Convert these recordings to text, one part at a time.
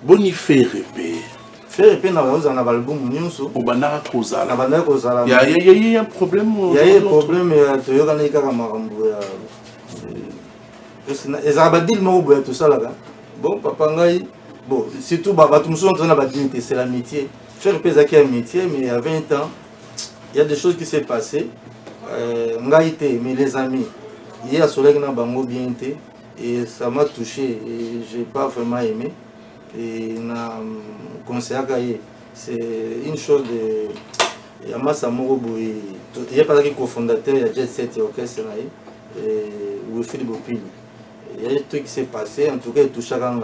boni faire épée. Faire épée na album nyonso. Obana kozala. Na bana kozala. Il y a un problème. Il y a un problème toyoka na ikaka makambo ya. Ezabadil mo boya tout ça là. Bon papa ngai bon surtout bato muso on a dignité c'est l'amitié. Faire épée zaki un métier mais il y a 20 ans il y a des choses qui s'est passé. Ngai te mais les amis il y a soleil na bango bien te et ça m'a touché et j'ai pas vraiment aimé. Et na conseil c'est une chose de Yamasa Moroboui il y a pas de cofondateur il y a Jet Set orchestre et Wilfried Bopili il y a un truc qui s'est passé en tout cas tout chacun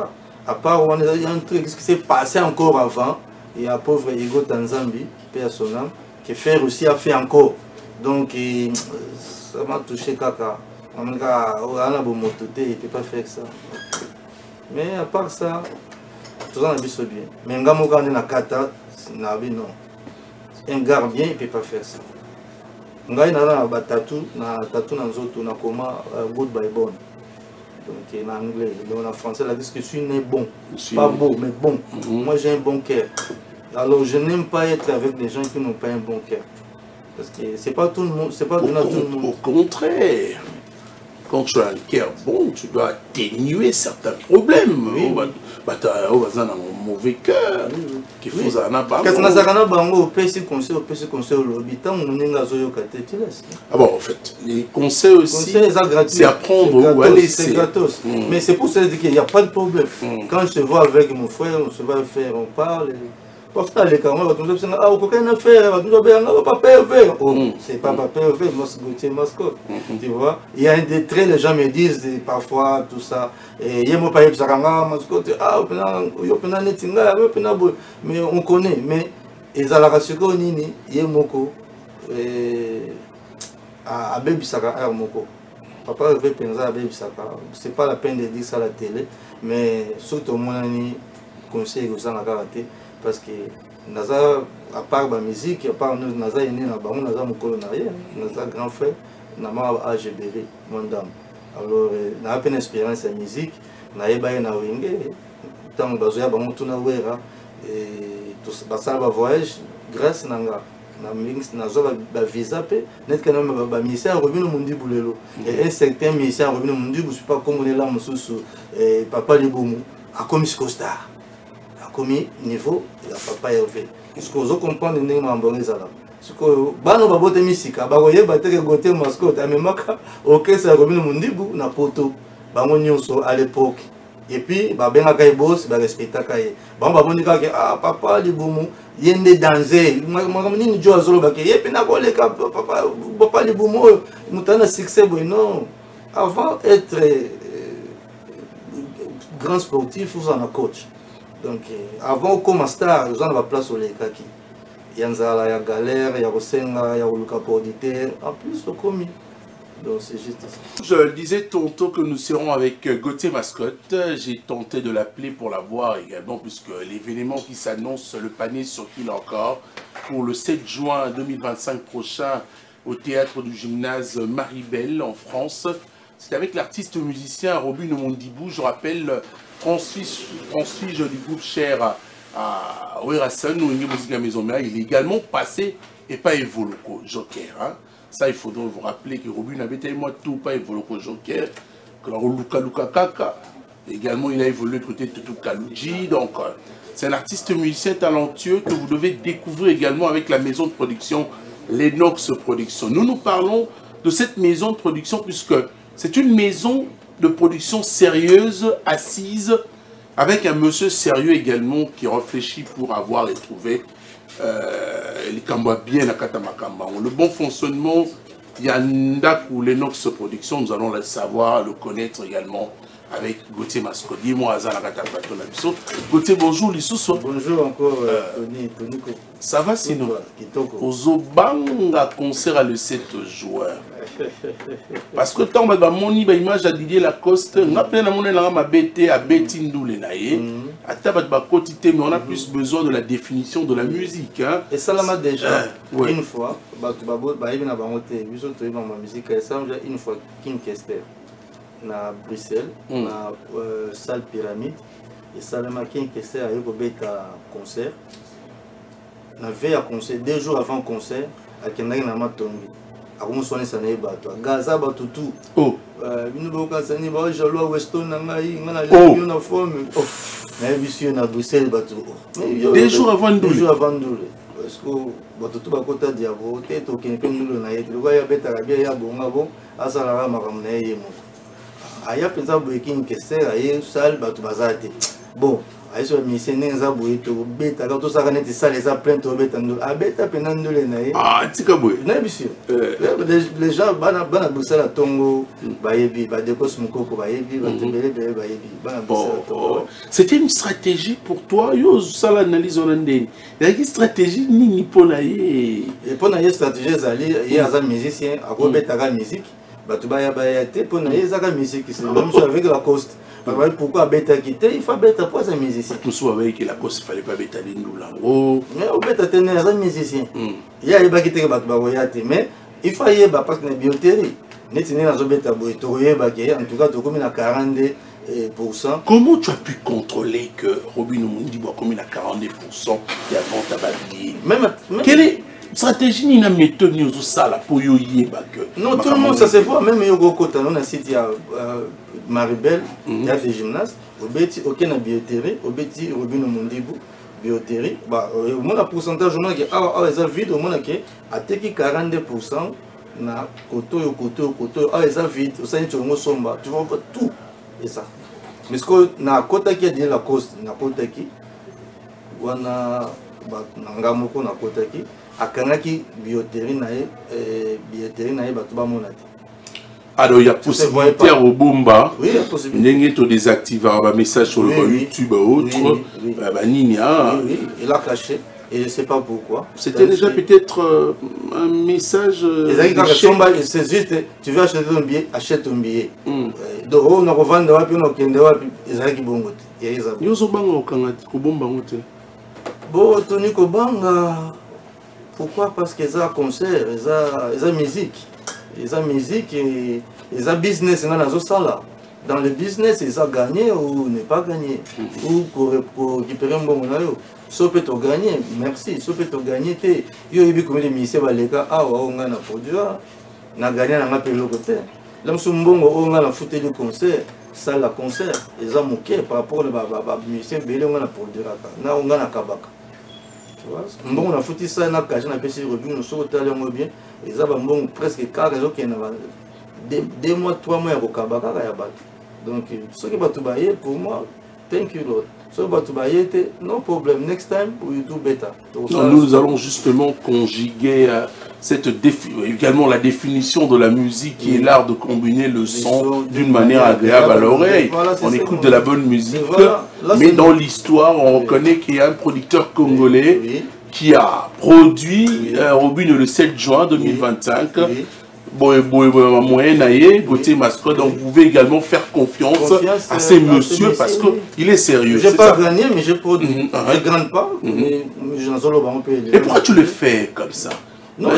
à part il y a un truc qui s'est passé encore avant et à pauvre Ego Tanzambi paix à son âme qui fait aussi a fait encore donc ça m'a touché kaka on a beau mototé il peut pas faire ça mais à part ça tout ça, on a bien. Mais un gars qui a kata, non. Un gars bien, il ne peut pas faire ça. Un gars qui a un tatou, on a comment goodbye bon. Donc en anglais, en français, la disent que je suis né bon. Pas beau, mais bon. Moi j'ai un bon cœur. Alors je n'aime pas être avec des gens qui n'ont pas un bon cœur. Parce que c'est pas tout le monde, c'est pas donné à tout le monde. Au contraire. Quand tu as un cœur bon, tu dois atténuer certains problèmes. Oui. Tu as un mauvais cœur. Qui faut ça n'a pas. Quand tu as un bango, PC conseil au lobby, tant on est dans tu laisses. Ah bon, en fait, les conseils aussi, c'est apprendre ou aller. C'est gratos. Mais c'est pour ça qu'il n'y a pas de problème. Quand je te vois avec mon frère, on se va faire, on parle. Parfois, les camarades vont nous dire ah, aucun affaire, c'est pas papa c'est mascotte. Tu vois, il y a des traits, les gens me disent parfois tout ça. Et il y a mon père qui mascotte, ah, mais on connaît. Mais ils ont la rassuré, il y a moko, à Baby Saka, moko. Papa veut penser à Baby Saka. C'est pas la peine de dire ça à la télé, mais surtout, mon ami conseille aux gens à karaté. Parce que naza à part la musique, à part nous naza est né na bango naza mukolo na ye, naza grand frère, na ma AGBR mon dame. Alors na peine expérience en musique, na yeba na wenge, tant bazoya bango tuna wera et tout ça ba voyage grâce nanga na mix nazo ba visa pe net kana ba ministère revenu mundi bulelo et un certain ministère revenu mundi bu pas comme on est là mususu et papa libomu a comme Star. Commis niveau ya papa Hervé. Parce que vous comprenez ndenge mambonge zala. Parce que bano babote misika bakoyeba te ke gote mascotte amemaka orchestre Robino Mundibu na poto bango nyonso à l'époque. Et puis babenga kay boss ba respecta kay. Bango babonika ke ah papa libumu yende danser. Makambo nini jo azolo ba ke yepe na koleka papa libumu mutana succès boy non. Avant être grand sportif, vous en a coach. Donc, avant comme star, ils ont la place au Lekaki. Il y a la galère, il y a Rosenga, il y a le cap auditeur, en plus au commis. Donc, c'est juste ça. Je disais tantôt que nous serons avec Gauthier Mascotte. J'ai tenté de l'appeler pour la voir également, puisque l'événement qui s'annonce, le panier sur qui encore, pour le 7 juin 2025 prochain, au théâtre du gymnase Maribel en France. C'est avec l'artiste musicien Robino Mondibou, je rappelle, transfuge du groupe Cher à Werason, où il y a Maison Mère. Il est également passé et pas Evoloko Joker. Hein. Ça, il faudrait vous rappeler que Robino avait tellement tout, pas Evoloko Joker, que Luka Kaka. Également, il a évolué côté Tutu Kaluji. Donc, c'est un artiste musicien talentueux que vous devez découvrir également avec la maison de production Lennox Production. Nous parlons de cette maison de production puisque c'est une maison de production sérieuse, assise, avec un monsieur sérieux également qui réfléchit pour avoir et trouver les Kamba bien à Katamakamba. Le bon fonctionnement, il y a Ndaku Lennox Production, nous allons le savoir, le connaître également avec Gauthier Mascotte. Dis-moi, Gauthier, bonjour, Lissous. Bonjour encore, Tony. Ça va sinon? Ozobanga concert à le 7 juin. Parce que tant que moni ba image à Didier Lacoste, n'a pas na mona na ma BT à Betty Ndoule naye. Ata ba quotité mais on a plus besoin de la définition de la musique hein. Et ça là déjà une fois ba tu ba ibina ba moté, biso to iba ma musique et ça une fois King Kester na Bruxelles na salle pyramide et Salamaki Kessé a eu un concert. On avait un concert 2 jours avant le concert à Kendaki Namatongi. A comment soigner ça n'est pas toi. Gaza Batutu. Oh. Nous Sani ba jaloux Weston Nangai, on a une forme. Mais monsieur na Bruxelles Batu. 2 jours avant Ndoulé. 2 jours avant Ndoulé. Parce que Batutu bakota diabo, teto kenpe Ndoulé na yetu. Le gars beta la bien ya bonga bon, asala makamna yemo. Aya pensa breaking Kessé aye salle Batu bazate. Bon. Aïe sur le ministère n'est pas bouillé tout bête quand tout ça quand tu sales les plaintes au bête en ah bête à peine en deux les naïs ah tu sais quoi non bien sûr les gens bana Bruxelles à Tongo bayebi ba de Cosmoko bayebi ba tembele bayebi bana Bruxelles Tongo c'était une stratégie pour toi yo ça l'analyse on ndeni il y a une stratégie ni pour la et pour la stratégie zali il y a un musicien à quoi bête à musique ba tu baya te pour la musique c'est même chose avec la coste. Pourquoi bêta quitter? Il faut bêta pour sa musicien. Tout ça avec la cause, il fallait pas bêta l'indou gros. Mais au bêta tenir un musicien. Il y a pas quitter mais il faut y avoir parce que la biotérie. N'est pas dans bêta boitoyer en tout cas tu comme à 42%. Comment tu as pu contrôler que Robin Omundi boit comme à 42% et avant ta babier? Même quelle est stratégie ni na méthode ni aux ça la pour yo yeba que non tout le monde ça se voit même yo kota on a cité Maribel il y a des gymnastes au beti aucun biotérie au beti Robin Omundi biotérie bah au moins le pourcentage on a que ça vide au moins que ateki 42% na koto ça vide au sein de somba tu vois tout et ça mais ce que na kota qui a dit la cause na kota qui wana ba ngamoko na kota qui akangaki biotérie nae batu bamona te. Alors il y a possibilité au bomba. Oui, il y a possibilité. N'engagez to désactiver un message sur le YouTube ou autre. Bah Nina. Oui, il a caché et je ne sais pas pourquoi. C'était déjà peut-être un message. C'est juste, tu veux acheter ton billet, achète ton billet. Donc on a revendre wapi on a kende wapi ezaki bongo te. Yozo banga okangati ko bomba ngote. Bon Tony Kobanga. Pourquoi? Parce qu'ils ont un concert, ils ont musique. Ils ont musique et ils ont business dans le business, ils ont gagné ou ne pas gagné. Ou pour récupérer un bon monayo. Si on peut te gagner, merci. Si on peut te gagner, il y a comme des ministères, on a produit, on a gagné, on a payé le côté. Là, on a foutu le concert, salle à concert. Ils ont moqué par rapport au ministère, on a produit. On a kabaka. Bon, on a foutu ça dans la cage, on a payé Robin, on a bien. Et ça va presque 4 jours qui 2 mois, 3 mois à Kabaka. Donc, ce qui va tout bailler pour moi, thank you Lord. Ce qui va tout bailler, no problem. Next time, we do better. Non, nous allons justement conjuguer également la définition de la musique qui est l'art de combiner le son d'une manière agréable à l'oreille. Voilà, on écoute de la bonne musique, mais dans l'histoire, on reconnaît qu'il y a un producteur congolais qui a produit Robin le 7 juin 2025. Gauthier Mascotte, donc vous pouvez également faire confiance à ces messieurs parce qu'il est sérieux. Je n'ai pas gagné, mais je produis. Je ne gagne pas, mais j'en ai. Et pourquoi tu le fais comme ça? Non,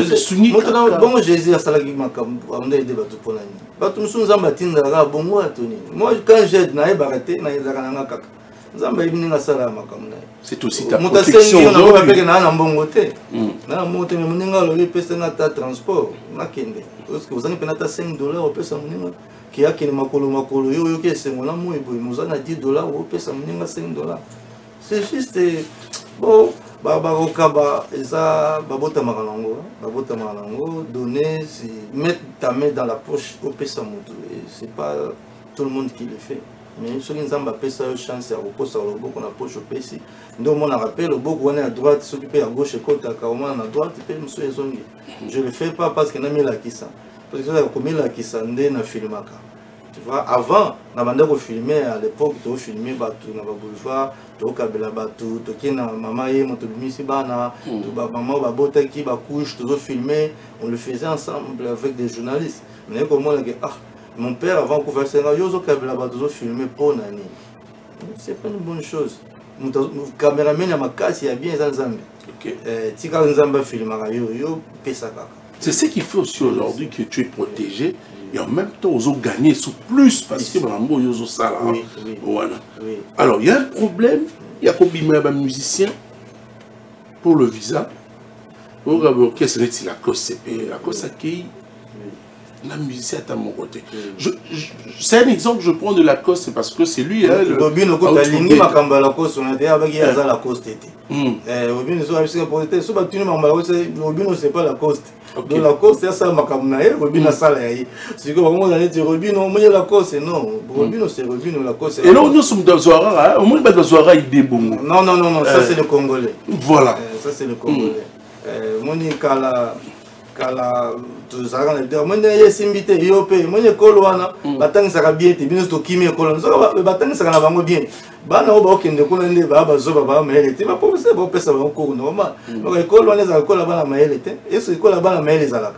bon, Jésus a salagi makam, on a aidé bateau pour l'année. Bateau nous sommes en bâtiment d'ara, bon moi Tony. Moi quand j'aide naïe baraté, naïe d'ara kaka. Zamba ibini nga sala makam naïe. C'est aussi ta protection. On a pas payé na bon côté. Na monte mais muninga lo pesa na ta transport, na kende. Parce que vous avez payé na $5 au pesa muninga. Qui a qui makolo yo qui c'est mon amour et nous en a $10 au pesa muninga $5. C'est juste bon. Babokaba, ça, babota marango, donner, mettre ta main dans la poche au Pesamoto. C'est pas tout le monde qui le fait. Mais ceux qui ont une chance à reposer sur le bord, on a poche au PC. Donc, on a rappelé le bord, on est à droite, s'occuper à gauche, côté à Kaoma, à droite, et puis je ne le fais pas parce qu'on a mis la kissa. Parce que ça a mis la kissa, on a filmé. Tu vois, avant, on a filmé à l'époque, on a filmé Batou, on a boulevard, on a filmé Batou, on a maman, maman, babotaki, bakouche, on a filmé, on le faisait ensemble avec des journalistes. Mais comme moi, mon père, avant qu'on fasse ça, on a filmé pour Nani. C'est pas une bonne chose. Le caméraman, il a ma casse, il y a bien un Zambé. C'est ce qui fait aussi aujourd'hui que tu es protégé. et en même temps ils ont gagné sous plus parce que Marambo ils ont ça là. Voilà. Alors il y a un problème, il y a combien de musiciens pour le visa. Pour qu'est-ce que c'est la cause CP, la cause accueille. La musicien est à mon côté. C'est un exemple que je prends de la cause, c'est parce que c'est lui. Robin, on a ligné ma camba la cause, on a dit avec la cause tété. Robin, Robin, c'est pas la cause. Donc la cause, c'est ça, ma camnaï, Robin a ça là. C'est comme on a dit Robin, on met la cause, non. Robin, c'est Robin, la cause. Et là, nous sommes dans Zouara, au moins, dans Zouara, il est bon. Non, ça c'est le Congolais. Voilà. Ça c'est le Congolais. Moni Kala. Kala tuzaka na bidon mwende yesimbite yope mwende kolwana batangisaka bien te bino to kimi kolwana so batangisaka na bango bien bana oba okende kuna nde ba zoba ba maele te ba professeur ba pesa ba ko normal donc kolwana za kola bana maele te eso kola bana maele zalaka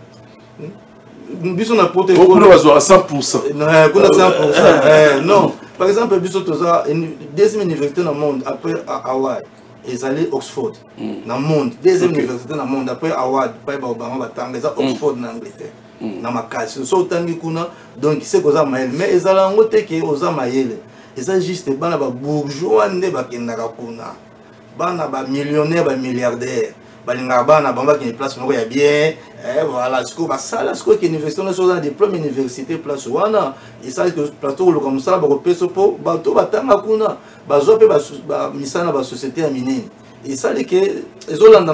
biso na pote kolwana bazo à 100%. Non kuna 100%. Non par exemple biso toza deuxième université dans le monde après à Hawaï. Ils allaient Oxford, dans le monde, deuxième université dans le monde, après Howard, après Obama, ils allaient Oxford en Angleterre, dans ma case. Ils sont donc c'est qu'ils ont maïl, mais ils allaient en côté qui ont maïl. Ils allaient juste des bourgeois, des millionnaires, milliardaires. Balingabana bamba qui place moko ya bien voilà ce que ça là ce que université on a des diplômes université place wana et ça que plateau le comme ça ba peso po bato batanga kuna bazo pe ba misana ba société ya minene et ça les que ezolanda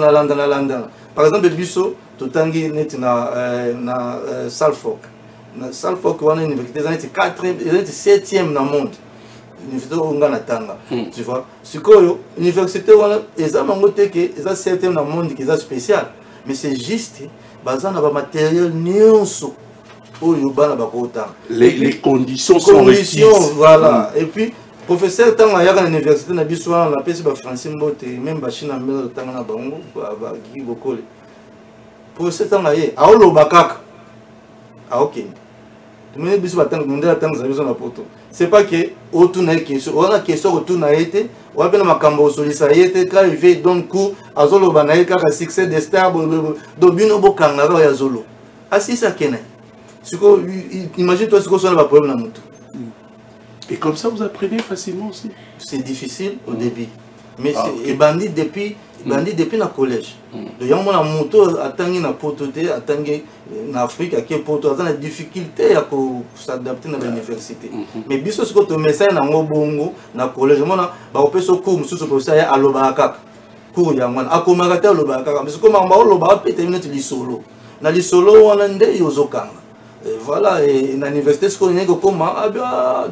par exemple biso totangi net na Salfok wana université za net 4e 7e dans monde université ongana tanga tu vois sikoyo université wana eza mangote ke eza certain na monde qui est spécial mais c'est juste bazana ba matériel nyonso oyo bana bakota les conditions sont requises voilà et puis professeur tanga ya na université na biso wana na pesi ba français mbote même ba china mbelo tanga na bango ba gi bokole professeur tanga ye aolo bakaka ok mais biso batanga ndela tanga za biso na poto c'est pas que autour na question on a question autour na été on a bien makambo solisa été quand il fait donc coup azolo banaye kaka succès des stars do bino bokanga ya zolo asi ça kena siko imagine toi siko ça va problème na mutu et comme ça vous apprenez facilement aussi c'est difficile au début mais c'est bandit depuis na collège donc ya mona moto atangi na poto te atangi na Afrique à quel poto a difficulté à s'adapter dans l'université mais biso ce que to message na ngobongo na collège mona ba opeso cours mususu professeur ya alobaka cours ya mwana akomaka te alobaka mais comme ba oloba pete minute lisolo na lisolo wana nde yozokanga voilà et na université ce qu'on est comment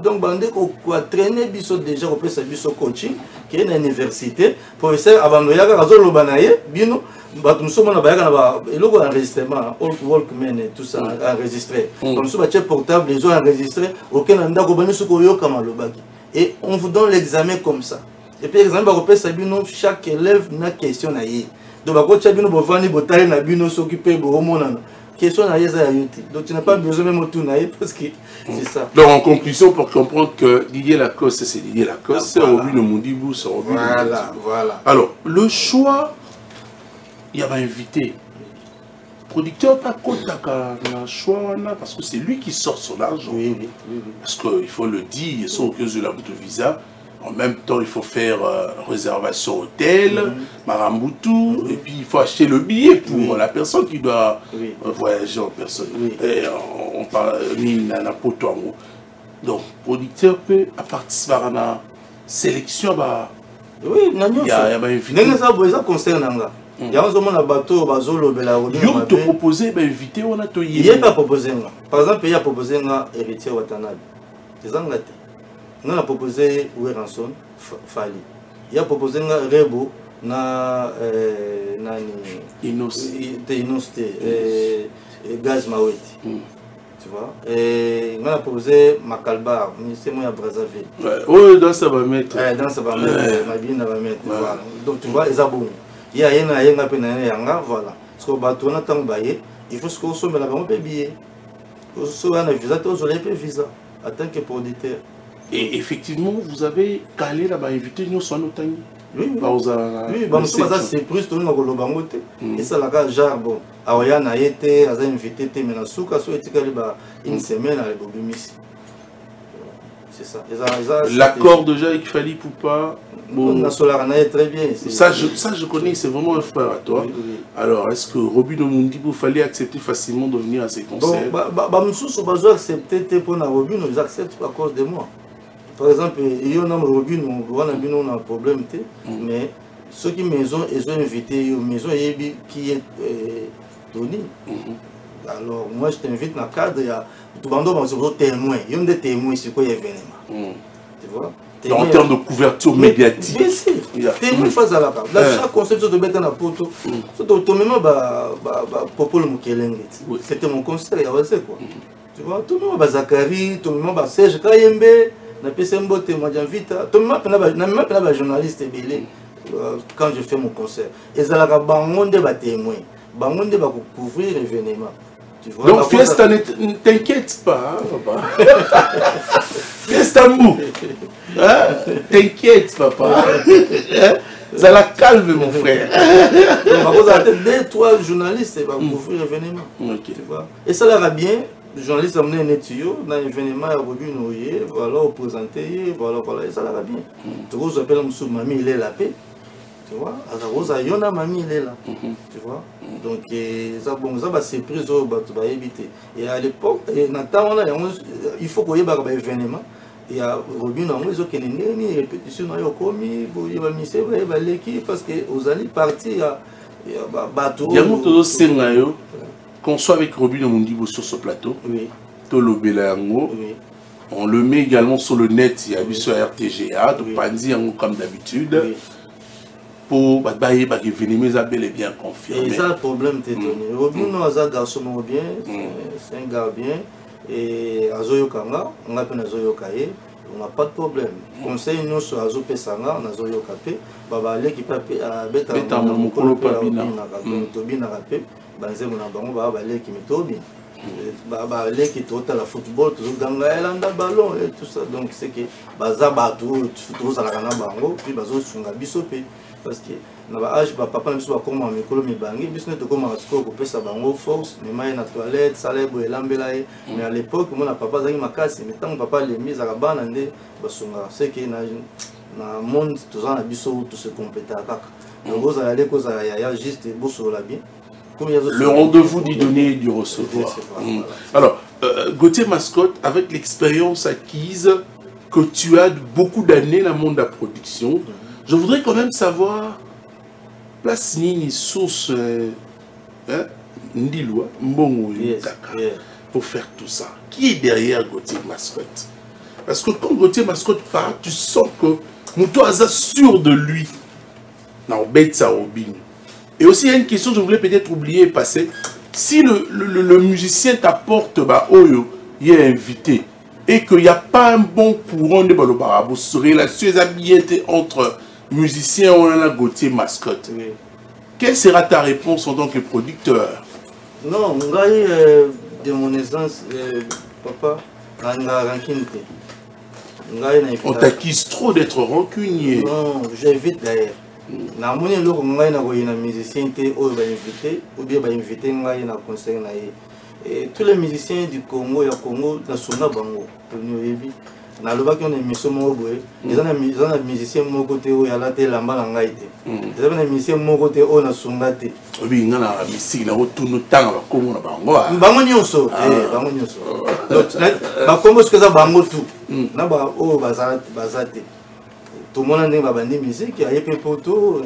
donc bande ko traîner biso déjà ko pesa biso coaching qui est na université professeur abando yaka azoloba na ye bino bato musoma na bayaka na ba eloko enregistrement Walkman et tout ça enregistré comme ça ba portable les ont enregistré aucun anda ko bani suko yoka malobaki et on vous donne l'examen comme ça et puis l'examen ba ko pesa bino chaque élève na question na ye donc ba ko tcha bino bo vani bo tali na bino s'occuper bo monana question à donc tu n'as pas besoin même autour parce que c'est ça. Donc en conclusion pour comprendre que Didier Lacoste c'est Didier Lacoste, c'est Robin Mondibou, c'est Robin. Voilà. Alors le choix, il y a invité. Producteur pas Kotaka le choix parce que c'est lui qui sort son argent. Oui. Parce qu'il faut le dire, ils sont au cœur de la route de visa. En même temps, il faut faire réservation hôtel, Maramboutou, et puis il faut acheter le billet pour la personne qui doit voyager en personne. Et on parle de Potongo. Donc, le producteur peut participer à la sélection. Oui, il y a un concert. Il y a un bateau, il y a proposé d'inviter, on a tout il n'y a pas proposé. Par exemple, il y a proposé un héritier Watanabe. C'est ça. On a proposé Oueranson, Fali. Il a proposé un Rebo, Gaz Maweti. Tu vois? Et on a proposé Makalbar, ministère de Brazzaville. Oui, dans ça va mettre. Dans ça va mettre, ma bien va mettre. Donc tu vois, ils ont il y a un peu de voilà. Parce que bateau n'a pas il faut se consommer là-bas, on peut billet. On a un visa, on a un visa en tant que producteur. Et effectivement, vous avez calé là-bas, invité nous sur nos tanguis. Oui, ça c'est plus tout le monde et ça la genre bon aoya na été a invité mais na souka so etikali ba une semaine à l'Ebobimisi. C'est ça. L'accord de Jacques Fali Poupa. Bon, très bien. Ça je connais, c'est vraiment un frère à toi. Oui, oui. Alors, est-ce que Robin Omundibo fallait accepter facilement de venir à ces concerts? Monsieur Bazo accepter pour Robin, ils acceptent à cause de moi. Par exemple, il y a un Robin, on a un problème, mais ceux qui maison, ils ont invité, une maison qui est Tony. Alors, moi, je t'invite dans le cadre, il y a tout le monde témoin. Il y a des témoins sur quoi il y a événement. Tu vois? En termes de couverture médiatique. Bien sûr. Témoin face à la carte. Dans chaque concept de mettre dans poto, tout le monde Popol Mukelenge. C'était mon conseil, quoi. Tu vois? Tout le monde Zachary, tout le monde Serge Kayembe. Na PSMBO témoin d'invita, tout le monde n'a pas journaliste quand je fais mon concert. Et ça la bangonde ba témoin, bangonde va couvrir l'événement. Donc Fiesta ne t'inquiète pas, papa. Fiesta mou, t'inquiète papa. Ça la calme mon frère. Vous avez 2-3 journalistes va couvrir l'événement. Et ça la bien. Les journalistes ont amené un étudio dans l'événement à Robin Oye, voilà, au présenté, voilà, et ça va bien. Tu vois, j'appelle M. Mami, il est là, tu vois, à Yona Mami, il est là, tu vois. Donc, ça va surprise, ça va éviter. Et à l'époque, il faut qu'on y ait un événement. Il y a Robin Oye, ils ont une répétition, il y a commis, il y a misé, il y a l'équipe, parce que vous allez partir, il y a bateau. Il y a un scénario. Qu'on soit avec Robin Omundibo sur ce plateau, Tolo Belango, on le met également sur le net, il y a vu sur RTGA, de Panzi comme d'habitude, pour bailler l'événement, ça bel et bien confirmé. Et ça le problème, t'es donné. Robin c'est un garçon bien, c'est un gars bien, et Azoyo Kanga, on appelle Azoyo Kaye, on n'a pas de problème. Conseil nous sur Azo Pesanga, on a Azoyo Kapé, Baba Ale qui peut bêta mon colope banzemo na bango ba leki mitobi ba leki tota la football toujours ganga elanda ballon et tout ça donc c'est que baza bato tout ça la kana bango puis bazo sunga biso pe parce que na ba âge ba papa biso ba koma mikolo mi bangi biso ne to koma ko ko pesa bango force mais mai na toilette sala bo elambela mais à l'époque mon papa zaki makasi mais tant papa les mise à bana nde basunga c'est que na monde tout ça na biso tout se compléter kaka donc vous allez cause ya juste bosso la bien. Le rendez-vous du donner et du recevoir. Alors, Gauthier Mascotte, avec l'expérience acquise que tu as de beaucoup d'années dans le monde de la production, je voudrais quand même savoir, place Nini, source, Ndilwa, Mbongo, pour faire tout ça. Qui est derrière Gauthier Mascotte? Parce que quand Gauthier Mascotte part, tu sens que Mouto Aza sûr de lui. Dans Bête Sarobine. Et aussi, il y a une question que je voulais peut-être oublier et passer. Si le musicien t'apporte, il est invité, et qu'il n'y a pas un bon courant de Balobarabo, relation entre musiciens et Gauthier Mascotte, quelle sera ta réponse en tant que producteur? Non, de mon essence, papa, on t'accuse trop d'être rancunier. Non, j'évite d'ailleurs. Na moni loko ngai na koyina musicien te oyo ba invité ou bien ba invité ngai na concert na ye et tous les musiciens du Congo ya Congo na songa bango toni oyebi na lobaki on émission moko boye eza na musicien moko te oyo ala te lamba na ngai te eza na musicien moko te oyo na songa te obi nga na misiki na otunu tanga ba Congo na bango nyonso bango nyonso ba Congo ce que ça bango tout na ba oyo bazate tout le monde a bandé musique, il y a des poteaux,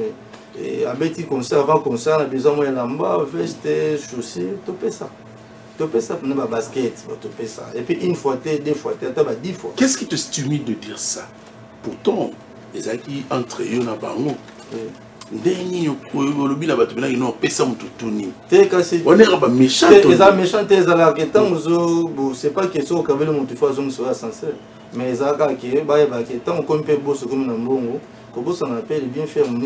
et à petit concert, avant concert, on a besoin de lamba, veste, chaussures, tout ça. Tout ça, on a basket, tout ça. Et puis une fois, 2 fois, 10 fois. Qu'est-ce qui te stimule de dire ça? Pourtant, les acquis entre eux, on a pas on est méchant. C'est pas question au cabelo mon fois soit sincère. Mais les gens qui tant qu'on peut bosser comme un bon, qu'on appelle bien faire mon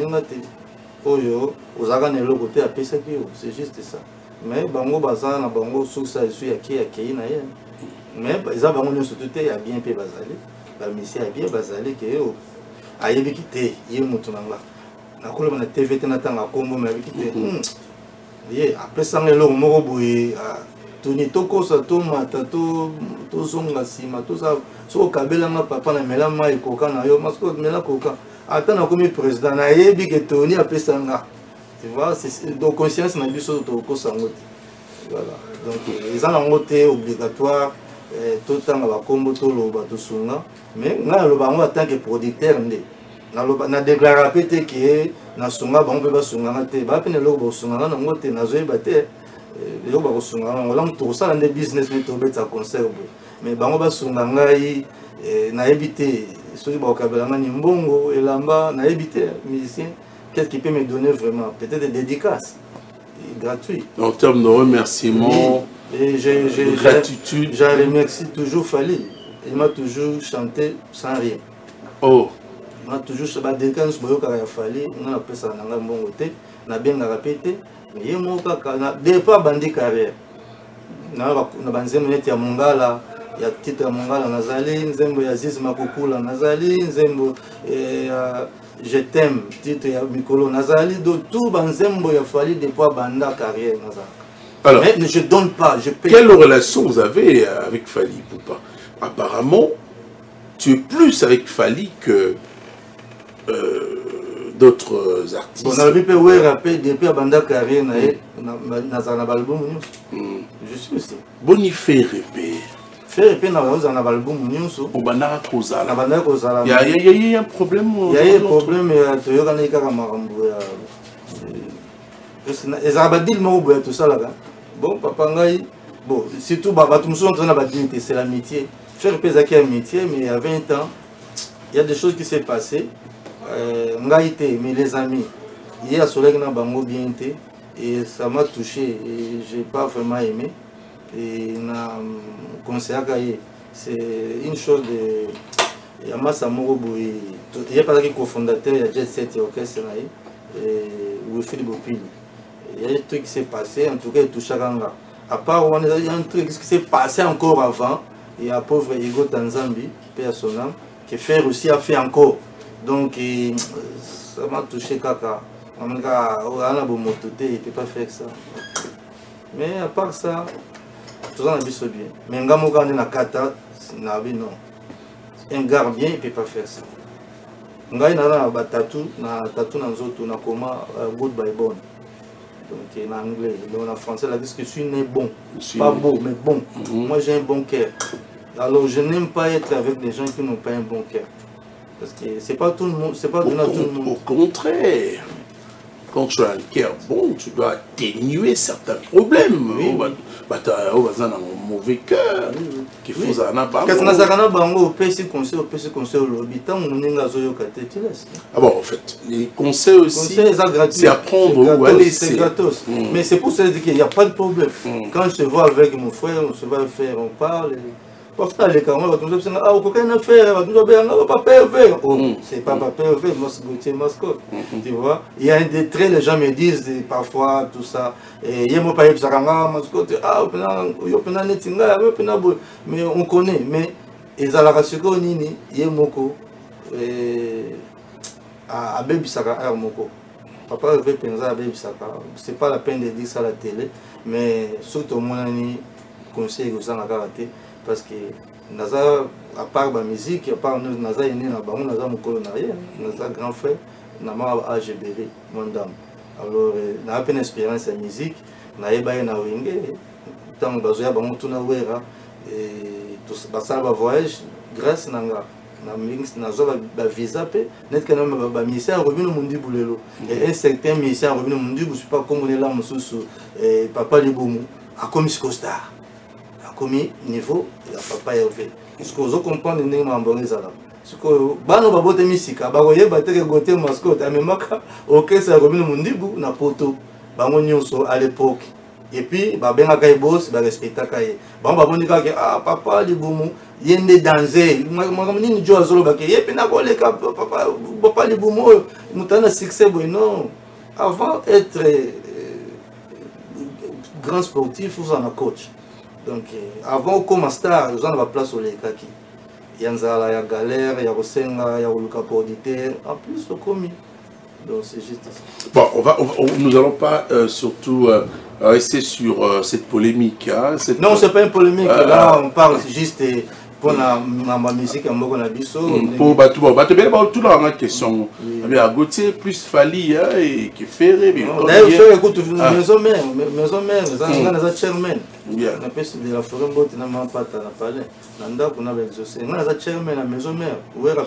Oyo, aux agents de l'autre côté à Pesakio, c'est juste ça. Mais Bango Bazan, Bango Sousa, je suis à qui mais les abandonnés surtout à bien fait basalé, la mission a bien basalé que Ayebi quitté, Yemutunanga. nakoloba na TV te natanga kombo mais avec te après ça ngelo moko boye toni tokosa to mata to zonga sima to ça so kabela nga papa na mela mai koka na yo masko mela koka ata na komi président na yebi ke toni apesa nga tu vois c'est donc conscience na biso to kosa ngote voilà donc les gens ont été obligatoire tout le temps ba kombo to loba to sunga mais nga loba ngo en tant que producteur ndé na déclarer pété que na sunga ba mpe ba sunga te ba pene lobo sunga na ngote na zoe ba te yo ba sunga na ngola mto ça ndé business mais to beta concert mais bango ba sunga ngai na éviter ceux ba kabela ngani mbongo elamba na éviter musicien qu'est-ce qui peut me donner vraiment peut-être des dédicaces gratuit en termes de remerciement et de gratitude je remercie toujours Fali il m'a toujours chanté sans rien oh on a toujours ce badécan ce boyo kaya Fali on a pesa na nga mbongo te na benga répété mais yemo kaka na départ bandi carrière na banzemo neti ya mongala ya titre ya mongala nazali nzembo ya Ziz Makukula nazali nzembo je t'aime titre ya mikolo nazali do tout banzembo ya Fali départ banda carrière nazali. Alors, mais je donne pas, je paye. Quelle relation vous avez avec Fali Poupa? Apparemment, tu es plus avec Fali que d'autres artistes. On a vu que ouais rappé depuis banda carrière na album je suis aussi. Bonifé répé. Faire répé na album nyonso. Au banda kozala. Na banda kozala. Il y a un problème. Il y a un problème to yoka na ikaka makambo ya. Ezabadil mo boya tout ça là. Bon papa ngai bon surtout bato muso on a dignité c'est l'amitié. Faire pesaki amitié mais il y a 20 ans il y a des choses qui s'est passé ngaïté mais les amis il y a soleil na bango bien été et ça m'a touché et j'ai pas vraiment aimé et na conseil c'est une chose de ya masa moko boy il y a pas qui cofondateur il y a Jet Set orchestre na et Wilfried Bopili il y a des trucs qui s'est passé en tout cas il touche à Ganga à part il y a un truc qui s'est passé encore avant et à pauvre Ego Tanzambi paix à son âme que Fer aussi a fait encore donc ça m'a touché kaka on a bon mototé il peut pas faire ça mais à part ça tout ça on a bien mais ngamo quand on a kata na bi non un gars bien il peut pas faire ça ngai na ba tatou na nzoto na comment goodbye bon donc en anglais donc en français la dit que je suis né bon pas beau mais bon moi j'ai un bon cœur alors je n'aime pas être avec des gens qui n'ont pas un bon cœur parce que c'est pas tout le monde c'est pas donné à tout le monde. Au contraire quand tu as un cœur bon tu dois atténuer certains problèmes tu as un mauvais cœur qu'il faut en avoir qu'est-ce que ça na bango pesi conseil au lobby tant on ninga zo yoka te tu laisses ah bon en fait les conseils aussi c'est apprendre où aller c'est gratos mais c'est pour ça qu'il n'y a pas de problème quand je te vois avec mon frère on se va faire on parle parfois les camarades vont dire ah aucun affaire va nous bien pas faire c'est pas faire moi c'est Gauthier mascotte tu vois il y a des traits les gens me disent parfois tout ça et il y a moi pas ça kanga mascotte ah yo pena netinga yo pena mais on connaît mais ezalaka siko nini ye moko a baby saka a moko papa veut penser à baby saka c'est pas la peine de dire ça à la télé mais surtout mon ami conseil aux gens à karaté parce que naza à part la musique à part nous naza ene na bango naza mokolo na ye naza grand frère na ma AGBR mon dame alors na peine expérience en musique na yeba na wenge tant bazoya bango tuna wera et tout ça ba voyage grâce nanga na mix nazo ba visa pe net kana ba ministère revenu mundi bulelo et un certain ministère revenu mundi bu pas comme là mususu papa libomu a comme star comme niveau ya papa Hervé parce que vous comprenez ndenge mambo ezala parce que bano babote misika bakoyeba te ke Gauthier mascotte amemaka orchestre ya Robino Mundibu na poto bango nyonso à l'époque et puis babengaka boss ba respectaka ye bango babonika ke ah papa libumu yende danger makambo nini jo azoloba ke ye pe na koleka papa libumu mutana succès boy non avant être grand sportif vous en a coach. Donc, avant comme star, ils ont la place au Lekaki. Il y a la galère, il y a Rosenga, il y a le auditeur. En plus, au commis. Donc c'est juste ça. Bon, nous n'allons pas surtout rester sur cette polémique. Hein, non, c'est pas une polémique. Là, on parle juste pour la musique en mot qu'on a biso. Pour tout le monde, question. À Gauthier, plus Fali et qui Ferré. D'ailleurs, écoute, maison mère, on a chairman. On a fait de la forêt, on n'a pas parlé. Nanda, on a exaucé. On a chairman la maison mère. Où est la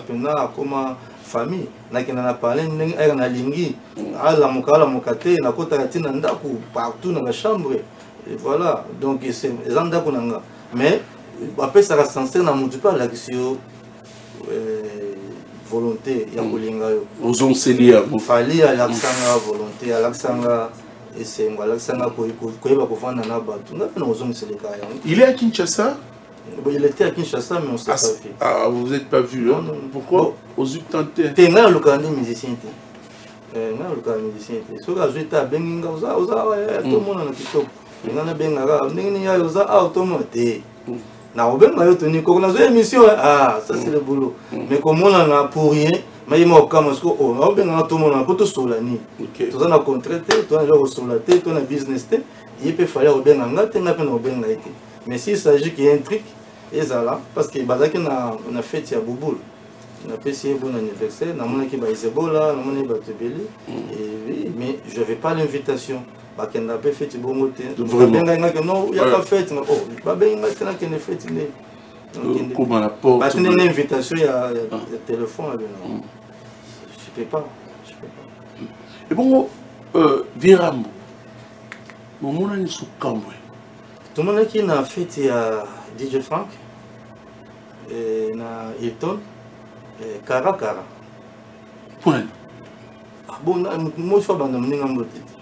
comme famille. Na a parlé, on a lingui. À la mokate, na kota tina ndaku partout dans la chambre. Et voilà. Donc c'est Zanda Kunanga. Mais après ça reste censé na mutu pas la question volonté ya kolinga yo. Ozon selia. Fali à l'aksanga volonté, à l'aksanga et c'est moi l'aksanga ko ba ko fanda na batu. Na ozon seleka ya. Il est à Kinshasa? Il était à Kinshasa mais on s'est pas vu. Ah, vous n'êtes pas vu, hein? Pourquoi? Aux tenté. T'es là le candidat musicien. Na le candidat musicien. So ga jouer benginga oza tout le monde na TikTok. Ngana benga ndenge ya oza automate. Na obenga yo toni ko na zo émission ah ça c'est le boulot. Mais comme on en a pour rien, mais il m'a comme ce oh na obenga tout le monde ko to solani. To za na contraté, to na jo solaté, to na business té, il peut falloir obenga ngate na pe na obenga été. Mais s'il s'agit qu'il y a un truc, et ça là, parce que Bazaki on a fait à Bouboul, on a fait un bon anniversaire, on a fait un Ebola, on a fait un Batebele, mais je n'avais pas l'invitation. On a fait un bon côté. Non, il n'y a pas fait. Oh, il n'y a pas fait. Comment la porte? Il y a une invitation, il y a un téléphone. Je ne peux pas. Et bon, Virambo, mon monde est sous Camboué. Tout le monde qui a fait à DJ Frank, na Hilton, Kara. Pour bon, moi je suis abandonné dans mon titre.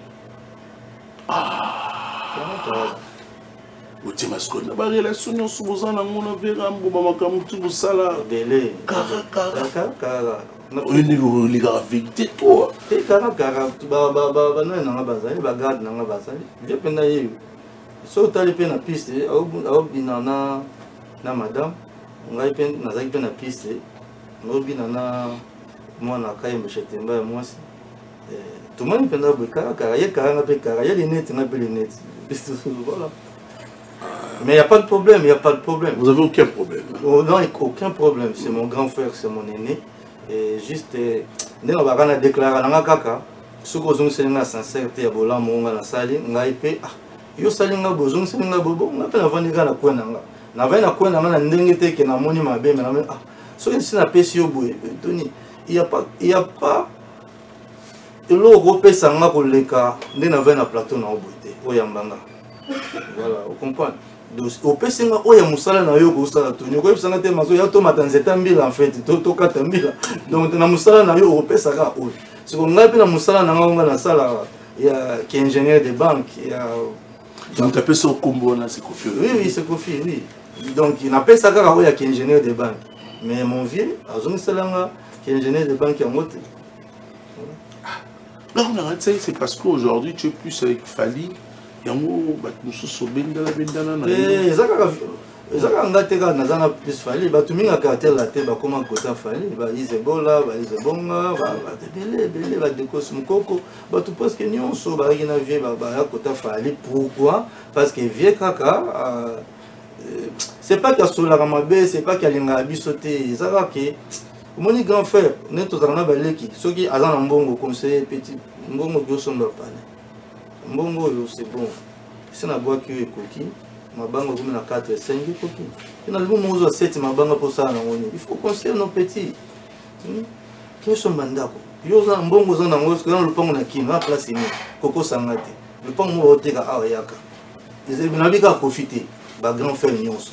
Gauthier Mascotte, na ba relation nous souvent na mon Virambo ba makamu tout sala. Délai. Kara. On est les gars vérité toi. Kara ba na bazali ba garde na bazali. Je pena yé. So tali pe na piste au binana na madame ngai pe nazaki pe na piste no binana mwana kai mchetemba ya mwasi tumani penda bukara ye karanga pe kara ye linette na pe linette piste voilà. Mais il n'y a pas de problème, Vous n'avez aucun problème? Oh, non, aucun problème. C'est mon grand frère, c'est mon aîné. Et juste, nous avons déclaré dans la kaka, ce que nous avons sincérité à Bola, mon gars, la salle, nous avons fait, yo salinga bozong salinga bobo na pena vandika na kwenda nga na vai na kwenda nga na ndenge te ke na moni mabe mais na so que si na pesi yo boye Tony il y a pas lo ko pesa nga ko leka nde na vai na plateau na obote oyambanga voilà vous comprenez donc au pesa nga oya musala na yo ko sala Tony ko pesa nga te mazo ya to matanzeta mbila en fait to kata mbila donc na musala na yo ko pesa ka o c'est comme nga pe na musala na nga na sala ya qui est ingénieur de banque ya. Donc, tu appelles ça combo, c'est Kofi. Oui, c'est Kofi, oui. Donc, il n'a pas ça car il y a qu'un ingénieur de banque. Mais mon vieux, qui est ingénieur de banque en moto. Là, on arrête ça, c'est parce qu'aujourd'hui, tu es plus avec Fali. Il y a un mot, nous sommes bendana. Ezaka ngateka nazana plus Fali ba tuminga cartel la te ba comment kota Fali ba Isebola ba Isebonga ba belé ba dekos mukoko ba tu pense que nyonso ba ngina vie ba kota Fali. Pourquoi? Parce que vie kaka c'est pas qu'il y a sur la ramabe, c'est pas qu'il y a linga bisoté ezaka ke moni grand frère neto zana baleki soki azana mbongo conseiller petit mbongo gyosomba pale mbongo yo c'est bon c'est na bois qui ekoki mabanga comme na 4 5 koki ina lumu mozo 7 mabanga pour ça na ngoni il faut conseiller nos petits qui sont mandako yo za mbongo za na ngosko na lupango na kino na place ni koko sangate lupango mo oteka awa yaka ils na bika profiter ba grand frère nyonso.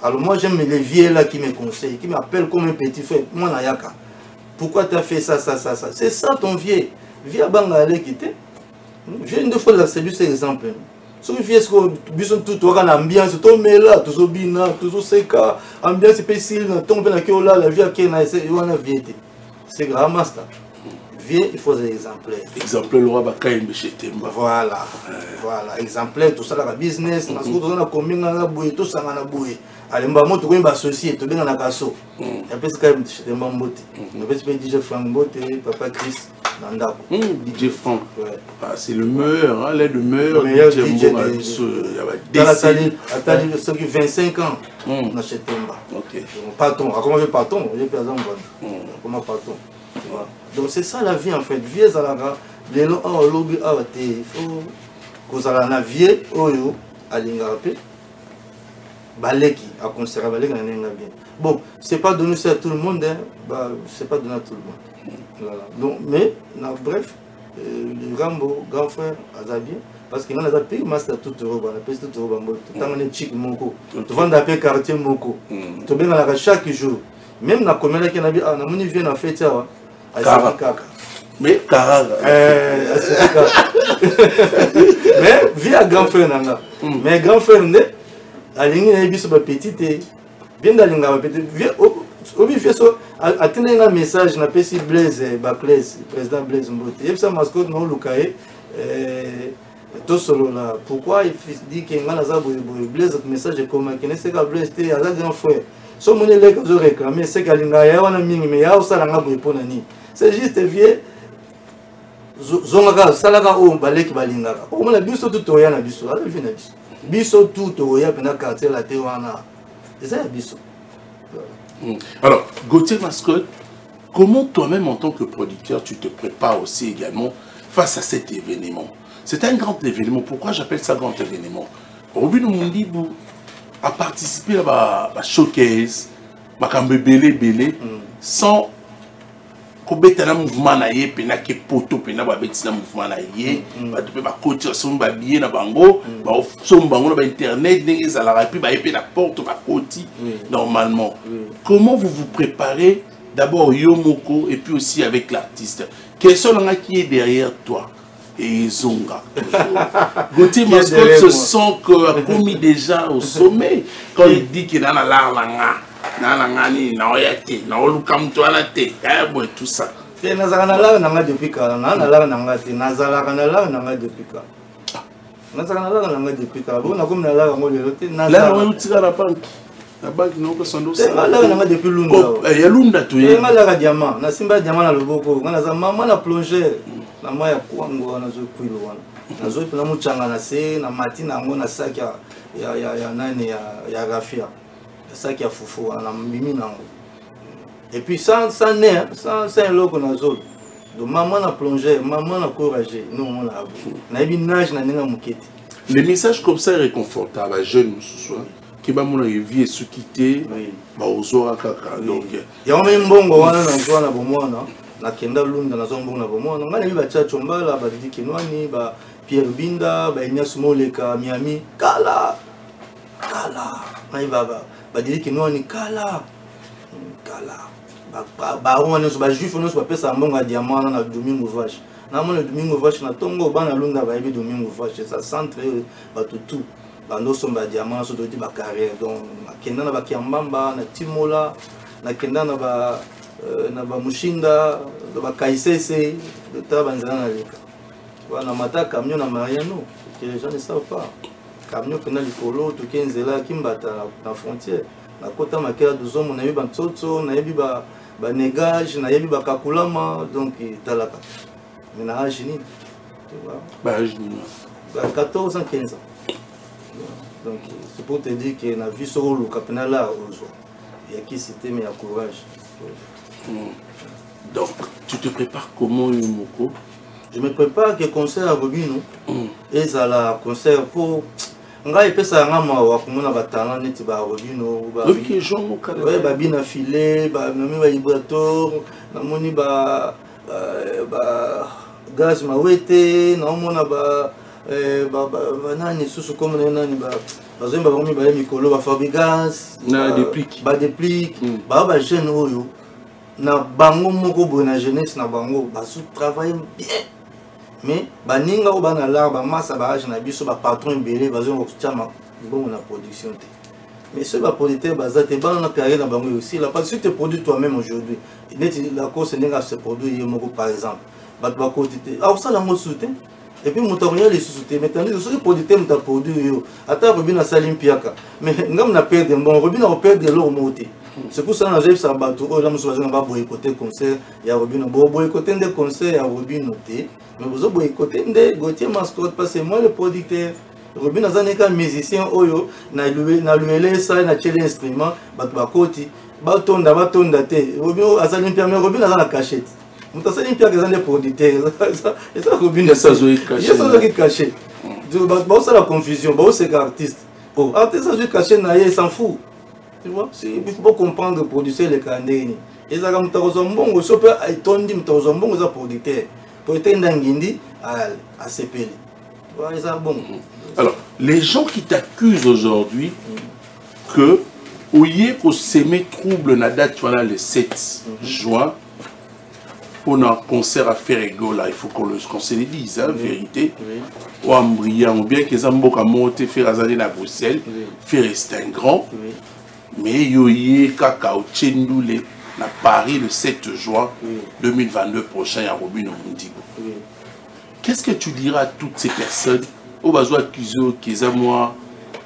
Alors moi j'aime les vieux là qui me conseillent, qui m'appellent comme un petit frère, moi na yaka. Pourquoi tu as fait ça? C'est ça ton vieux. Vieux banga aller quitter. J'ai une fois la celui c'est exemple. So vieux ce que bison tout aura l'ambiance, tout mais là, tout bina, tout seka, ambiance spéciale, tombe na que là la vie qui na c'est on a viété. C'est grand master. Vieux, il faut des exemplaires. Exemplaire le roi Bakaï Mbechetemba. Voilà. Voilà, exemplaire tout ça la business, parce que on a combien na boye tout ça na boye. Allez mbamo to ko associé to benga na kaso. Et puis c'est quand même Mbechetemba Mbote. Mais puis DJ Frank Mbote, papa Chris, DJ Franck. Ouais. Ah, c'est le meilleur, hein, le meilleur DJ de ceux qui 25 ans. On achète un ok. Patron, comment on patron? Comment patron? Donc c'est ça la vie en fait. Vie à la les gens ont lobby à il faut que ça la vie oyo à l'ingarapé. Baleki à conserver baleki na bien. Bon, c'est pas donné ça à tout le monde, hein. Bah, c'est pas donné à tout le monde. Voilà. Donc, mais bref, le grand frère Azabien, parce qu'il y a des pays, master tout Europe, on appelle tout Europe, tant on est chic moko, tu vas dans quartier moko, tu viens là chaque jour, même dans commune qui n'a pas, on vient à faire ça, à Kaka. Mais Karaga. Mais via grand frère nanga, mais grand frère ne, à l'ingé n'a pas de petite, bien dans l'ingé petit, obi feso atteindre un message na pesi Blaise Baclès président Blaise Mbote et ça mascotte no lukae to solo là pourquoi il dit que ngana za Blaise message comme que ne c'est que Blaise te aza grand frère so moni le que je réclamer c'est que linga ya wana mingi mais ya osala nga boy pona ni c'est juste vieux zonga salaka o baleki balingaka o mona biso tout toya na biso ala vi na biso biso tout toya pena quartier la te wana c'est ça biso. Alors, Gauthier Mascotte, comment toi-même en tant que producteur, tu te prépares aussi également face à cet événement? C'est un grand événement. Pourquoi j'appelle ça grand événement? Robin Mundibou a participé à la showcase, à Belé, sans que un mouvement naie, pena ke poto, pena ba betina mouvement naie, ba te ba coach son ba billet na bango, ba son bango na internet, n'engez à la rapide, ba épée la porte ba côté normalement. Comment vous vous préparez d'abord Yomoko et puis aussi avec l'artiste? Quels sont les gens qui est derrière toi? Et Zonga. Gauthier Mascotte se sent que commis déjà au sommet quand il dit qu'il a la Nangani, Naoyate, Naolukam Toalate, tout ça. C'est Nazarana Nanga depuis quand Nanga Nangati, Nazarana Nanga depuis quand Nazarana Nanga depuis quand on a comme la là, on tire la banque. La banque n'a pas son dossier. Là, on a depuis Lunda. Il y a Lunda, tu es. On a la diamant, on a Simba diamant à l'oboko, on a maman la plongée, la moya Kwango, on a zo kuilo. On a zo pour la mouchanga na se, na matina, on a ça qui a nani ya Rafia. Ça qui a foufou, on a mimi nango. Et puis sans nerf, sans un logo na zone. Donc maman a plongé, maman a couragé. Nous on a eu nage na ninga muketi. Les messages comme ça réconfortables à jeunes ce soir qui va mon vie se quitter, bah aux kaka. Donc il y a même bongo wana na zone na bomwana, na kenda lunda na zone bongo na bomwana. Ngana mi ba chachombala ba didi kinwani ba Pierre Binda ba Ignace Moleka Miami kala. Mai baba ba didi kinwani kala. On est juif, on est pas un diamant na Domingo Vache. Na mon Domingo Vache na tongo bana lunda ba ebi Domingo Vache ça centre ba tout. Ba no somba diamant so doti ba carrière donc kenda na ba kiambamba na Timola na kenda na ba Mushinda ba Kaisese de tabanzana na leka. Wana mata camion na Mariano que les gens ne savent pas. Camion kena likolo to kenzela kimbata na frontière. Na kota makela dozomo na yebi ntotso na yebi ba négage na yebi ba kakulama donc talaka mais na âge ni tu vois ba âge ni 14 ans 15 ans donc c'est pour te dire que na vie sur le capena là ozo il y a qui c'était mais il y a courage. Donc tu te prépares comment Yomoko? Je me prépare que concert à Robino et ça la concert pour ngai pesa ngama wa kumuna batanga neti ba Robino ba OK Jean Okada ouais ba bina filé ba nomi ba vibrator na moni ba gaz mawete na mona ba nani susu comme nani ba bazemba bakomi ba mikolo ba Fabrigaz na déplique ba jeune oyo na bango moko bona jeunesse na bango ba sous travailler bien. Mais baninga ou bana la ba massa ba age na biso ba patron belé bazo ko tchama bon na production té. Mais ce ba producteur bazate ba na carrière na bango aussi là parce que tu produis toi-même aujourd'hui. Net la cause n'est se produit yemoko par exemple. Ba ba côté alors ça la mo soutien et puis motoria les soutien mais tandis que ce producteur m'a produit yo ata robina salim piaka mais ngam na perdre bon robina o perdre l'or monté C'est pour ça que j'ai ça bateau là monsieur va boycotter concert ya Robino boycotter des concerts ya Robino té mais vous boycotter des Gauthier Mascotte parce que moi le producteur Robino azane ka musicien oyo na luele ça na chele instrument bato bakoti batonda té Robino azane pia mais Robino azana cachette mutasali pia que des producteurs et ça Robino ça zo caché bah ça la confusion bah c'est artiste oh artiste ça zo caché na il s'en fout. Tu vois, il faut pas comprendre produire les candés. Et ça comme Tozambongo, so peut étondi Tozambongo za producteur. Producteur ndangindi à CPL. Tu vois, ça bon. Alors, les gens qui t'accusent aujourd'hui que ouye ko s'aimer trouble na date voilà le 7 juin pour un concert à Ferrego là, il faut qu'on se le dise, hein, vérité. Ou en brillant, ou bien que Zamboka monte faire azali na Bruxelles, faire rester un grand. Mais yoye Kakao Tchendoule à Paris le 7 juin 2022 prochain à Robino Mundigo. Qu'est-ce que tu diras à toutes ces personnes au besoin accusé qu'ils ont moi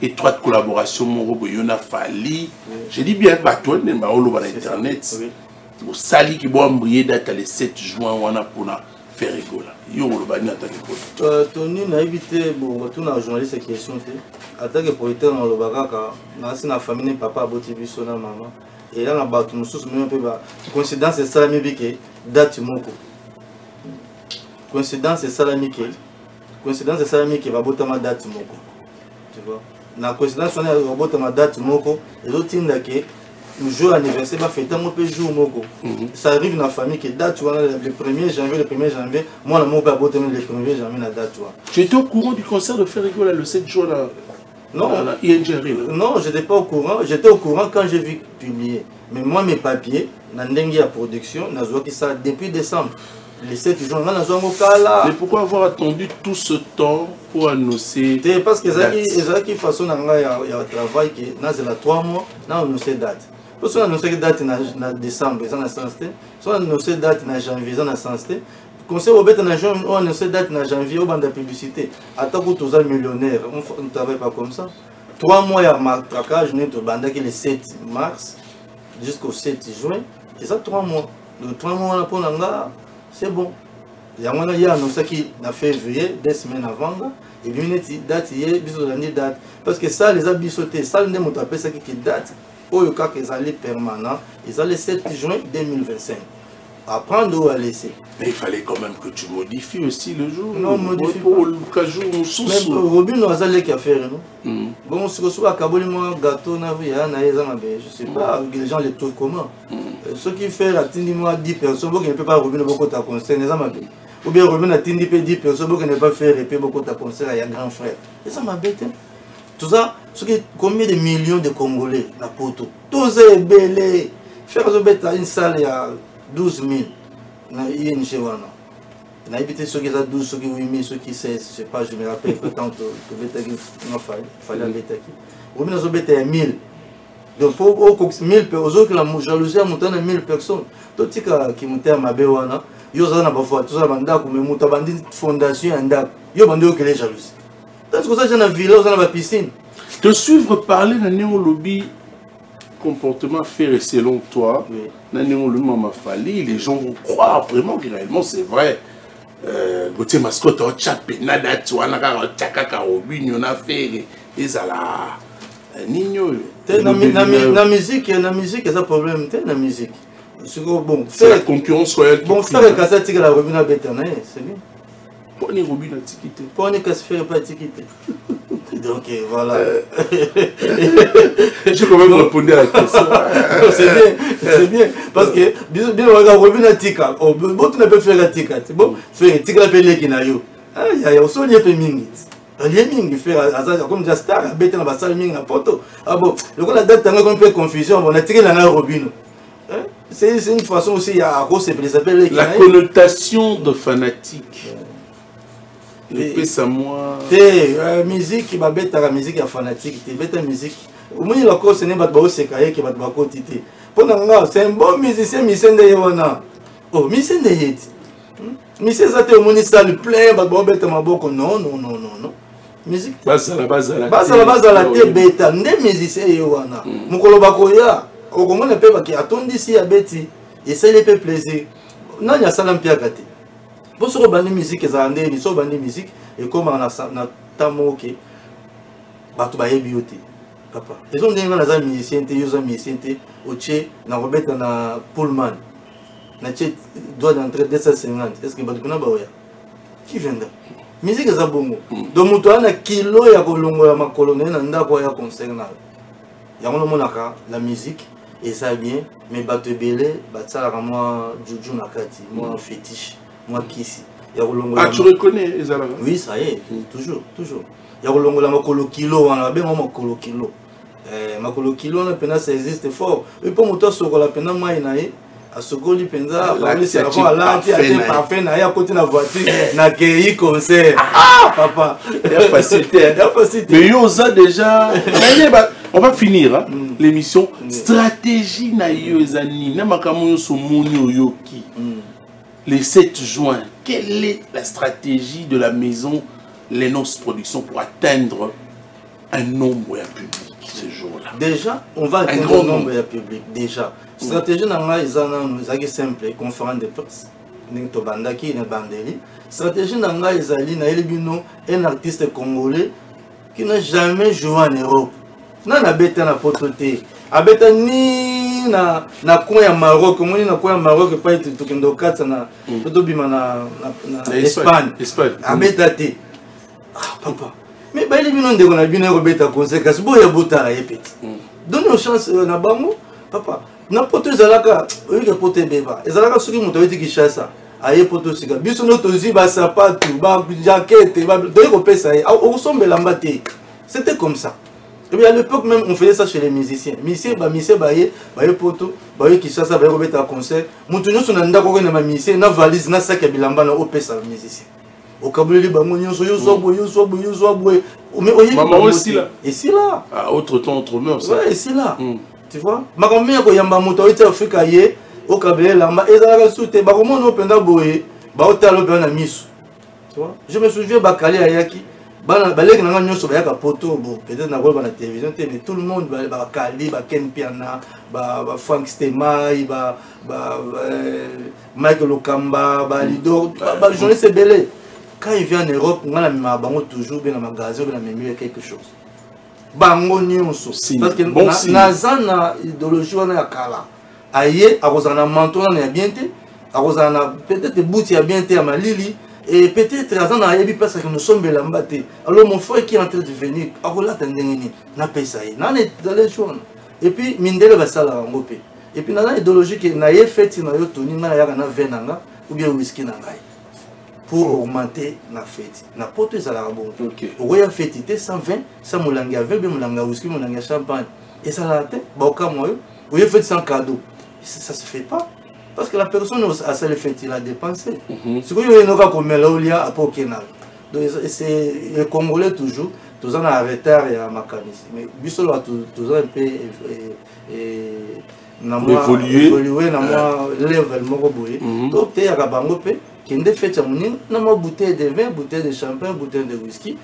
étroite collaboration mon robot Yona Fali. Je dis bien bateau ne ma olo sur internet. Au sali qui boit briller date le 7 juin on a pour faire rigoler. Yo le bani en tant que producteur. Tony n'a évité bon retourner à journaliste cette question en tant que producteur dans le bagaka na na famille papa aboti biso na maman et là na bato mususu même peu ba coïncidence c'est ça mibi que date moko coïncidence c'est ça mibi que va bota ma date moko tu vois na coïncidence on a bota ma date moko et l'autre tinda que le jour anniversaire va fêter mon peu jour moko ça arrive dans la famille que date tu vois le 1er janvier moi la mon père bota le 1er janvier la date tu vois. Tu étais au courant du concert de Ferrego le 7 juin là? Non, non, je n'étais pas au courant. J'étais au courant quand j'ai vu publier. Mais moi, mes papiers, dans la production, ça depuis décembre. Les 7 jours, mais pourquoi avoir attendu tout ce temps pour annoncer? Parce que c'est façon il y a un travail qui est 3 mois, on annonce date. Parce qu'on annonce date en décembre, on a annoncé date en janvier, on a annoncé. Conseil au bête en juin, on annonce date en janvier, on a de publicité. Attends que tous les millionnaires, on ne travaille pas comme ça. 3 mois, il y a un traquage, le 7 mars jusqu'au 7 juin. Et ça, 3 mois. Donc 3 mois, on a c'est bon. Il y a annoncé qu'il a fait février, 2 semaines avant. Et puis, il y a date, date. Parce que ça, les habits sautés, ça, on a appelé ça qui date. Au cas qu'ils allaient permanent, ils allaient le 7 juin 2025. Apprendre à laisser. Mais il fallait quand même que tu modifies aussi le jour. Non, modifie pour le cas jour, on sous. Même Robin a allé qu'à faire, non? Bon, si on a Kaboli, moi, gâteau, je sais pas, les gens les trouvent comment. Ceux qui font la tindi, moi, 10 personnes, qui ne peuvent pas Robin beaucoup ta concert, ou bien Robin a tindi 10 personnes, qui ne peuvent pas faire beaucoup ta concert, il y a grand frère. Et ça m'embête. Tout ça, combien de millions de Congolais, la poto, tous ces belés, faire une salle, il y a 12 000 na ING wana na évité ceux qui ont 12 ceux qui 8 000 ceux qui 16 je sais pas je me rappelle que tant que betaki na fallait betaki ou bien betaki 1000 donc pour 1000 personnes que la jalousie a monté à 1000 personnes tout tika qui monté à mabe wana yo za na ba fois tout ça banda ko me muta bandi fondation anda yo bandi que les jalousie tant que ça j'ai na villa za na ba piscine te suivre parler na néo lobby comportement fait selon toi, les gens vont croire vraiment que réellement c'est vrai. Gauthier Mascotte, nada, tu as a fait les ala. La musique, c'est un problème. La musique. C'est la concurrence royale. Bon, faire le cassette, la Robin a c'est bien. Pour les Robin à tiqueter. Pour les casse faire pas tiqueter. Donc voilà. J'ai quand même répondu à la question. C'est bien. Parce que, bien, on va revenir à Tika. Bon, tu ne peux faire la Tika. C'est bon, faire Tika la pelle qui n'a eu. Il y a aussi un peu mingi. Il y a mingi, faire comme des stars, bête dans la salle mingi, n'importe où. Ah bon, le coup, la date, on a un peu de confusion, on a tiré la Robin. C'est une façon aussi, il y a à cause de la connotation de fanatique. Et ça moi. Musique qui va bête la musique fanatique, bête musique. Au moins la cause ce n'est pas de se cahier qui va te côté. Pendant c'est un bon musicien, musicien de Yona. Oh, musicien de Yet. Musicien ça te au moins ça le plein, bah bête ma boko non. Musique. Base à la base à la. Base à la base à la tête bête, ne musicien Yona. Mukolo bakoya. au Congo ne peut pas qui attend d'ici à Betty et c'est les peu plaisir non il y a ça l'empire gâté pour se rebander musique et ça andé ni se rebander musique et comme on a tamo ok bah tu vas y bioter papa ils ont des gens là musiciens ils ont musiciens au tché na Robert na Pullman na tché doit d'entrer 250 est-ce que bah tu connais bah ouais qui vient là musique est bongo donc mutu ana kilo ya kolongola makolo na ndako ya concert na ya on monaka la musique et ça bien mais bato belé batala moi juju nakati moi fétiche moi kisi ya kolongola ah tu reconnais ezala oui ça y est toujours ya kolongola makolo kilo wana ben makolo kilo makolo kilo na pena ça existe fort et pour mutu sokola pena mai na ye à ce qu'on lui pensa c'est avant là tu as parfait na ya côté na voiture na kei concert papa il y a facilité mais yo ça déjà on va finir hein, l'émission stratégie na yo ezani na makamu so moni yoki le 7 juin quelle est la stratégie de la maison Lennox Production pour atteindre un nombre public ce jour-là? Déjà on va atteindre un nombre public déjà stratégie nanga ezaki simple conférence de presse ndenge tobandaki na bandeli stratégie nanga ezali na elibino un artiste congolais qui n'a jamais joué en Europe na beta na pototé abeta ni na coin ya Maroc moni na coin ya Maroc pa tokendo katsa na tobima na Espagne abeta te papa mais ba elibino ndeko na bino robeta conséquence boya botala yepeti donne une chance na bango papa na poto ezalaka oyike poto ebeba ezalaka soki moto aweti kishasa aye poto sika biso no tozi basapatu bajakete toyi kopesa ye okosombela mba te c'était comme ça et bien à l'époque même on faisait ça chez les musiciens baye poto baye kishasa baye kobeta concert moto nyonso na ndako ko na musicien na valise na sac ya bilamba na opesa musicien okabuleli bango nyonso yo boye mais oyeke maman aussi là et si là autre temps autre mœurs ça ouais et si là tu vois makambo ya koyamba moto awiti afrika ye okabele lamba ezalaka sute bakomona openda boye baotala opena na miso tu vois je me souviens bakali ayaki baleki nanga nyonso bayaka poto bon peut-être nakoloba na télévision te mais tout le monde bakali baken piana Frank Stemai Michael Okamba Lidor journaliste ebele quand il vient en Europe on a mis bango toujours bien na magasin bien na mémoire quelque chose bango nyonso parce que naza na idéologie wana ya kala aye akozana manto na ya bien te akozana peut-être bouti ya bien te ya malili et peut-être azana ayebi parce que nous sommes belamba te alors mon frère qui est en train de venir akolata ndengeni na pesa ye na dans jour et puis mindele basala bango pe et puis na idéologie que na ye fête na yo toni na ya na vin nanga ou bien whisky na ngai pour augmenter la fête. Na poto ezala bon. OK. Oya fête te 120, ça molanga 20, bien molanga whisky, molanga champagne. Et ça la tête, ba ka moyo, oya fête sans cadeau. Ça se fait pas parce que la personne a ça le fait il a dépensé. Ce que yo enoka ko melolia apo kenal. Donc c'est les Congolais toujours, tous en retard et à mécanisme. Mais biso là tous un peu na moi évoluer na moi level moko boye. Donc te ya bango pe qui ne fait na ma bouteille de vin, bouteille de champagne, bouteille de whisky.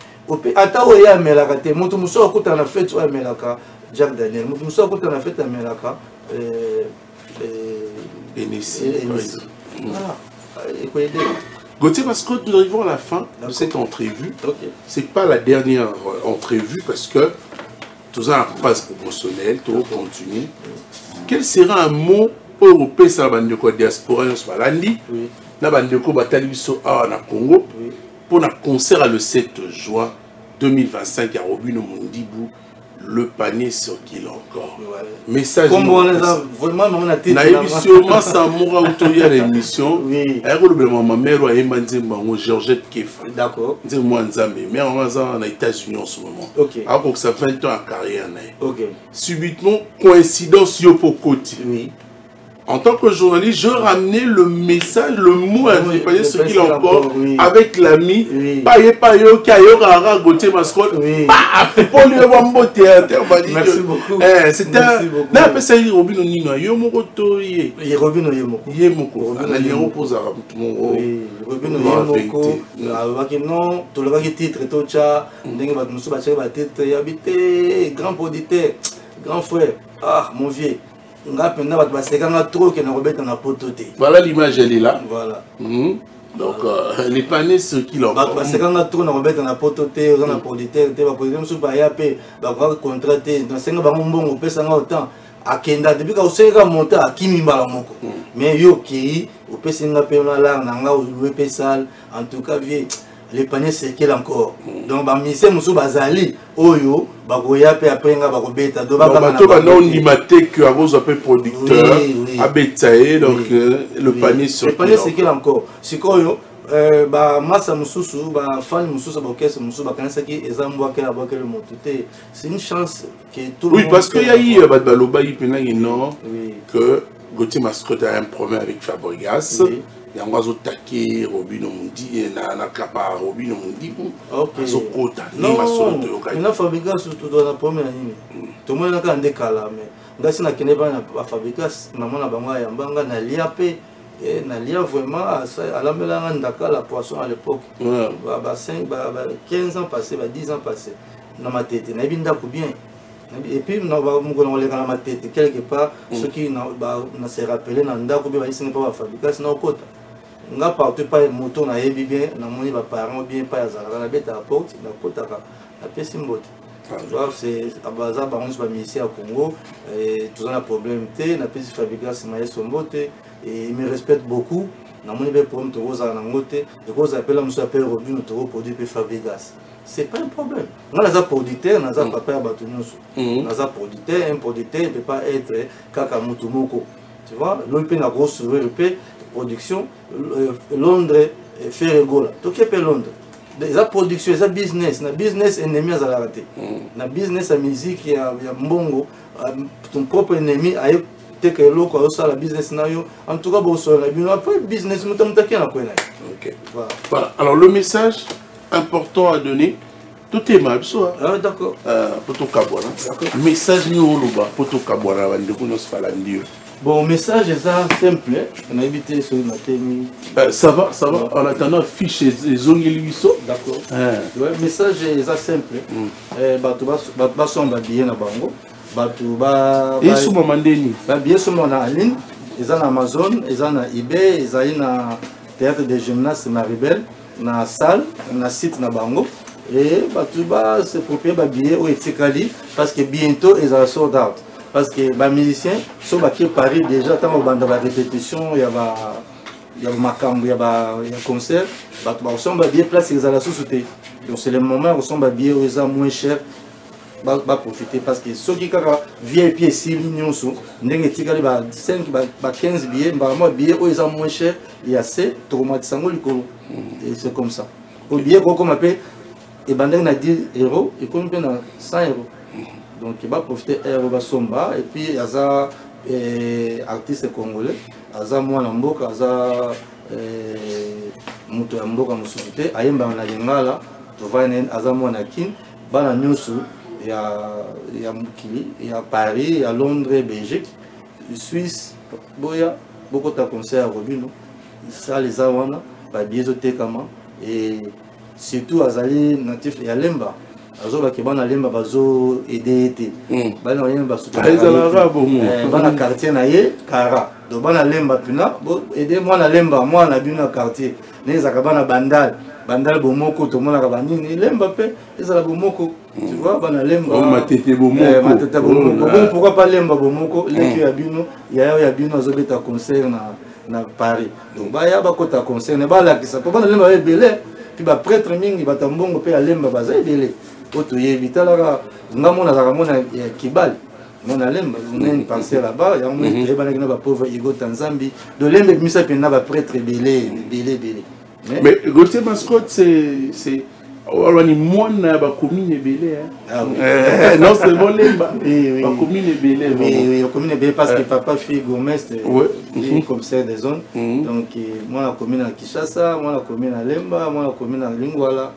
Ata oya melaka te moto muso akuta na fête oya melaka Jack Daniel. Moto muso akuta na fête melaka Hennessy. Voilà. Gauthier Mascotte, nous arrivons à la fin de cette entrevue. C'est pas la dernière entrevue parce que tout ça en phase proportionnelle, tout continue. Quel sera un mot européen sur la diaspora en Malandi? Na bandeko batali biso awa na Congo pour un concert le 7 juin 2025 à Robino Mondibu le panier sur qui encore message comme on les a vraiment on a été na émission massa moura autoria l'émission aérodrome ma mère wa emanzemba ngo Georgette Kefa d'accord nzemba moi nzambe mais on va en États-Unis en ce moment alors que ça 20 ans à carrière subitement coïncidence yo pokoti en tant que journaliste, je ramenais le message, le mot à ce qu'il a encore avec l'ami. Paye, qui a eu Gauthier Mascotte. Pour lui avoir un beau théâtre. Merci beaucoup. C'était un. Là, après ça, il y a Robino Nino. Il y a Mokoto. Il y a Robino Yemoko. Yemoko. Il y a repose à Robino Yemoko. Non, tout le titre, tout ça. Grand auditeur, grand frère. Ah, mon vieux. nga penda bato basekanga trop ke na kobeta na poto te. Voilà l'image, elle est là. Voilà. Donc les panais ce qu'il en bato basekanga trop na kobeta na poto te oza na producteur te baproducteur mosusu baya mpe bakoka contrat te nasenga bango mbongo opesanga autant akenda depuis ka osengaka monta akimi mbala moko mais yo okei opesinga mpe na lar na nga oloue mpe sale en tout cas vie les paniers circulent encore. Donc bamisé mosusu bazali oyo bakoya mpe après nga bakobeta do bato bana ondimate que avos un peu producteur abetaye donc le panier circulent encore sikoyo ba masa mususu ba fan mususu ba orchestre mususu ba kanisa ki ezambwa ke la boke le motuté c'est une chance que tout le monde. Oui, parce qu'il y a eu baloba ipena non que Gauthier Mascotte a un problème avec Fabregas. yango azotake Robino Mundi na kapa Robino Mundi azokota ni masolo toyoka ina Fabregas to na problème na nini to mo na ka ndekala mais ngasi na kene ba na Fabregas maman na bango ya mbanga na liape et na lia vraiment à la ndaka la poisson à l'époque ba 5 ba 15 ans passés ba 10 ans passés na ma tête na binda ko bien et puis na ba mo ko na ma tête quelque part ce qui na se rappeler na ndako be ba isinga pa Fabregas na okota nga partout pas moto na yebi bien na moni ba parents bien pas azala na beta porte na kota ka na pesi mbote. C'est à Baza, on va ici à Congo, et tout ça, un problème. Na pesi Fabregas maestro mbote et il me respecte beaucoup. Na moni be problème to rosa na ngote, et cause appelle la monsieur appelle Robin to produit pe Fabregas. C'est pas un problème. Moi les producteurs, na za papa ya batu nyonso. Na za producteur, un producteur ne peut pas être kaka mutu moko. Tu vois, l'OP na grosse production Londres fait rigola. Tout qui est Londres. La production, la business, na business ennemi à la raté. Na business à musique il y a mbongo, ton propre ennemi a été que l'eau quoi ça la business na yo. En tout cas bon sur la bien après business mutamta qui na quoi na. OK. Voilà. Alors le message important à donner tout est mal so. Ah d'accord. Poto kabwana. Message ni oloba poto kabwana bande ko no sala ndio. Bon, message est simple, on a évité ce matin. Ça va, en attendant, fiche les ongles luiso. D'accord. Le message est simple. Bah, son billet na bango. Et sous mon mandeni. Billet sur mon en ligne. Ils ont Amazon, ils ont eBay, ils ont na théâtre de gymnase Maribel, na salle, na site na bango. Et bah, c'est pour payer billet au Etikali parce que bientôt ils ont sold out. Parce que les musiciens sont à Paris déjà, tant au band de la répétition, il y a macambo, il y a concert, ils sont bien placés, ils ont la société. Donc c'est le moment où ils sont bien, ils sont moins chers, ils profiter parce que ceux qui ont VIP et 6 lignes, ils ont 5, 15 billets, ils sont moins chers, il y a 7, et c'est comme ça. Au billet, comme on appelle, et bandeng na 10 €, et comme on a 100 €. Donc il va profiter de Somba et puis il y a des artistes congolais, il y a moi Namboka, il y a Mouto Namboka Moussouté, il y a Lingala, il y a moi Nakin, il y a Nyusu, il y a Moukili, il y a Paris, il y a Londres, Belgique, Suisse, Boya, beaucoup de concerts à Robino, ça les a wana, il y a des Tekama et surtout Azali natif, il y a Lemba. Azoba ki bana lemba bazo aider te bana lemba bana quartier na ye kara do bana lemba pina bo aider moi na lemba moi na bina quartier neza ka bana bandal bomoko to mona ka banini lemba pe ezala bomoko tu vois bana lemba matete bomoko bon pourquoi pas lemba bomoko leki ya bino ya bino azobeta concert na Paris donc ba ya ba kota concert ne ba la kisa po bana lemba ebele puis ba prêtre mingi batambongo pe ya lemba baza ebele auto yebitala ngamona zakamona Kibali mon lemba une pensée là-bas ya mo ebana kina ba pauvre Igo Tanzambi de lembe misa pe na ba prêtre belé mais Gauthier Mascotte c'est alors ni mona ba commune belé non c'est bon lemba ba commune belé oui commune belé parce que papa fille gourmestre comme ça des zones donc moi la commune à Kinshasa moi la commune à Lemba moi la commune à Lingwala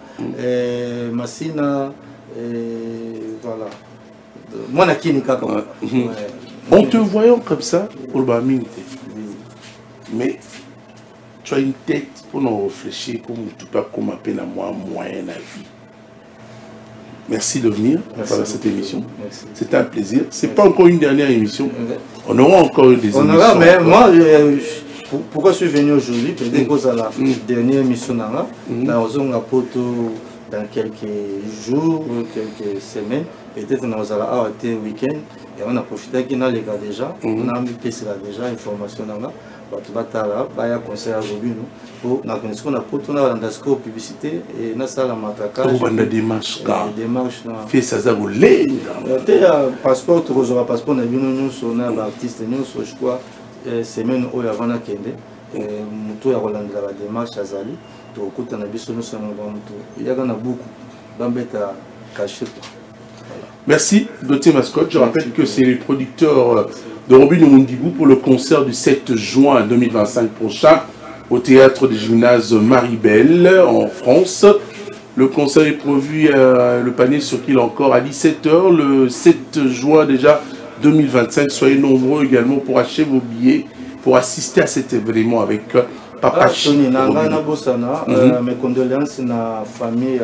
Massina voilà moi na Kini kaka en te voyant comme ça pour ba mine mais tu as une tête pour nous réfléchir comme tu peux comme appeler à moi moyen la vie Merci de venir à cette émission. C'était un plaisir. Ce n'est pas encore une dernière émission. On aura encore des émissions. On aura, mais moi, pourquoi je suis venu aujourd'hui? Peut-être que c'est la dernière émission. Dans quelques jours, quelques semaines, peut-être nous allons avoir un week-end et on a profité qu'il y a les gars déjà, on a mis déjà information là, tu vas t'aller, il y a un concert à Robin, pour la connaissance qu'on a pour tourner dans la publicité et dans ça la matraquage. On a des démarches, fait ça ça vous l'est. Passeport, tu auras passeport, on a vu nous sur un artiste, nous sur je crois semaine où il y a un kende, mutu ya Roland la démarche à Zali. Merci, Gauthier Mascotte. Je rappelle que c'est le producteur de Robin Mundibou pour le concert du 7 juin 2025 prochain au théâtre du gymnase Maribel en France. Le concert est prévu le panier sur qu'il encore à 17 h le 7 juin déjà 2025. Soyez nombreux également pour acheter vos billets pour assister à cet événement avec Papa Tony, mes condoléances à la famille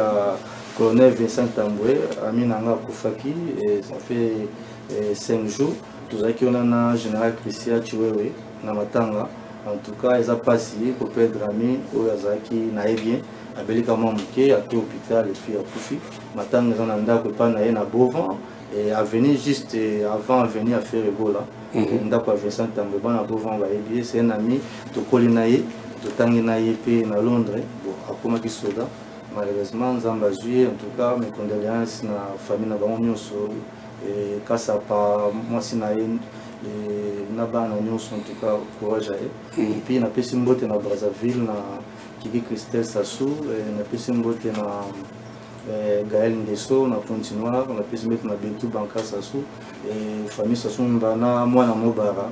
colonel Vincent Tamboué, ami Nanga Koufaki, et ça fait 5 jours. Tout ça qui on a un général Christian Chiwewe, Namatanga. En tout cas, ils ont passé pour perdre ami, ou Yazaki Naébien, à Belika Mamouké, à l'hôpital et puis à Koufi. Matanga, ils ont un dako pas naé na Bovan, et à venir juste avant de venir à faire Ebola. Ndako Vincent Tamboué, à Bovan, c'est un ami, de Kolinaye. Totangi na yépé na Londres, bon, akoma ki soda. Malheureusement, Nzamba Zouye, en tout cas, mes condoléances na famille na bango nyonso et kasa pa moi si na na bana nyonso en tout cas courage et puis na pesi mbote na Brazzaville na Kiki Christelle Sassou na pesi mbote na Gaël Ndeso na Pontinoir na pesi mbote na Bentou Banka Sassou et famille Sassou mbana moi na Mobara.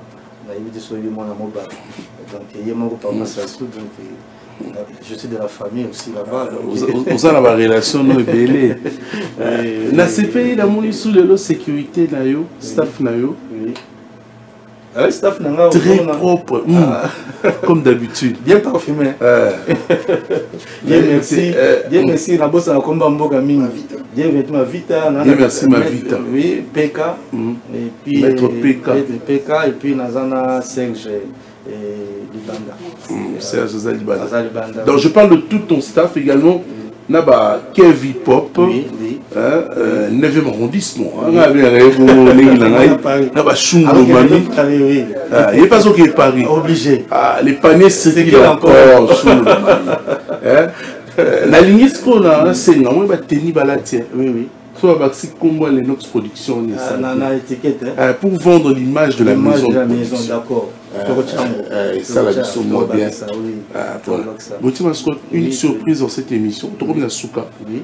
Donc, il y a mon Sassou, donc je suis de la famille aussi là-bas. Vous avez la relation belle. Dans ces pays, il y a sous la sécurité, staff nayo. Staff très propre, comme d'habitude. Bien parfumé. Bien merci. Bien merci. La bosse a combat mboga mingi. Bien vêtement Vita. Bien merci ma Vita. Oui, PK. Et puis Maître PK. PK et puis Nazana Serge Libanda. Serge Libanda. Donc je parle de tout ton staff également. Naba Kevi Pop, 9e arrondissement. Naba Chungo Mami. Il n'est pas ce qui est Paris. Obligé. Les paniers, c'est qui encore. La ligne, c'est un moi, Teni Balatia. Oui, oui. Soit comment les Nox Productions. Pour vendre l'image de la maison. D'accord. Ça la mission moi bien. Une surprise dans cette émission.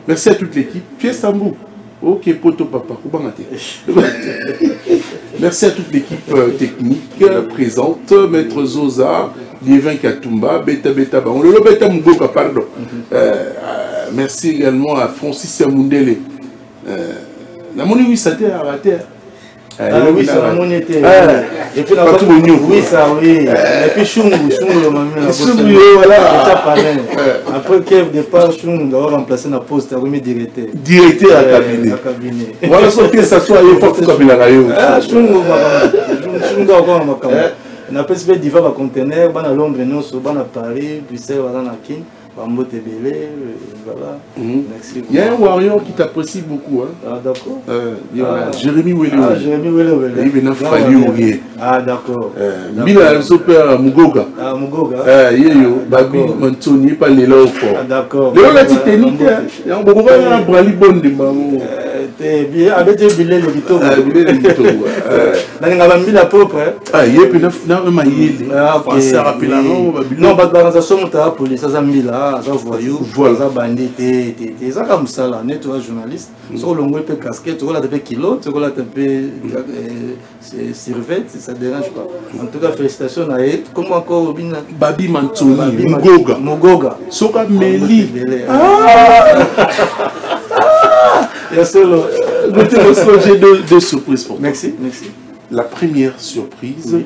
Merci à toute l'équipe. Fiestambo. Ok, poto papa. Merci à toute l'équipe technique présente. Maître Zoza, Liévin Katumba, Beta Beta. On le Beta Mboka, pardon. Merci également à Francis Amundele. La monnaie, oui, ça t'est arrêté. Ah oui, ça la monnaie était. Et puis la partie oui, ça, oui. Et puis Chungu, voilà. Après Kev départ, Chungu doit remplacer la poste, il a remis directeur. Directeur à cabinet. Voilà ce que ça soit, il faut que ça soit Chungu, encore ma caméra. On a fait des divas à conteneur, on a Londres, on a Paris, puis c'est on a Kin. Voilà. Merci beaucoup. Il y a un warrior qui t'apprécie beaucoup. Hein? Ah, d'accord. Jérémy Wele. Ah, Jérémy Wele. Il vient de fallu. Ah, d'accord. Mila Super Mugoga. Ah, Mugoga. Babi Mantoni, pas les lots. Ah, d'accord. Les lots, la technique. Il y a un bon brali bon de maman. Bien, avec des billets de Vito. Dans la propre. Ah, il y a plus de maïs. Ah, ça rappelle la non, l'organisation de la police, ça a voyou, ça bandit, ça comme ça là, nettoyage journaliste. Sur le peu casquette, tu as des kilos, tu as des survêt, ça ne dérange pas. En tout cas, félicitations à elle. Comment encore Babi Mantoni, Mugoga. Soka Meli. J'ai deux surprises pour toi. Merci, merci. La première surprise,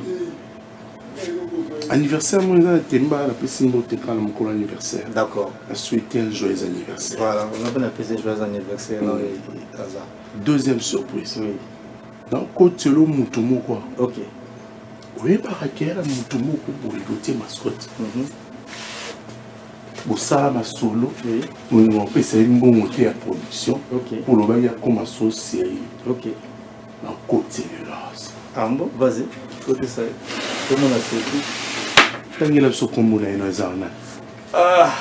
Anniversaire, moi, j'ai un anniversaire. D'accord. Je souhaite un joyeux anniversaire. Voilà, on a appelé un joyeux anniversaire. Deuxième surprise. Oui. Dans côté le moutoumou quoi. Ok. Oui, par acquérir un moutoumou pour les Gauthier mascotte. Pour ça, ma solo. Oui. On peut essayer une bonne montée à production. Ok. Pour le bail, il y a comme un sauce série. Ok. Dans côté de là. Ah bon, vas-y. Côté ça. Comment on a fait? Tant qu'il a ce qu'on a dans les arnaques. Ah.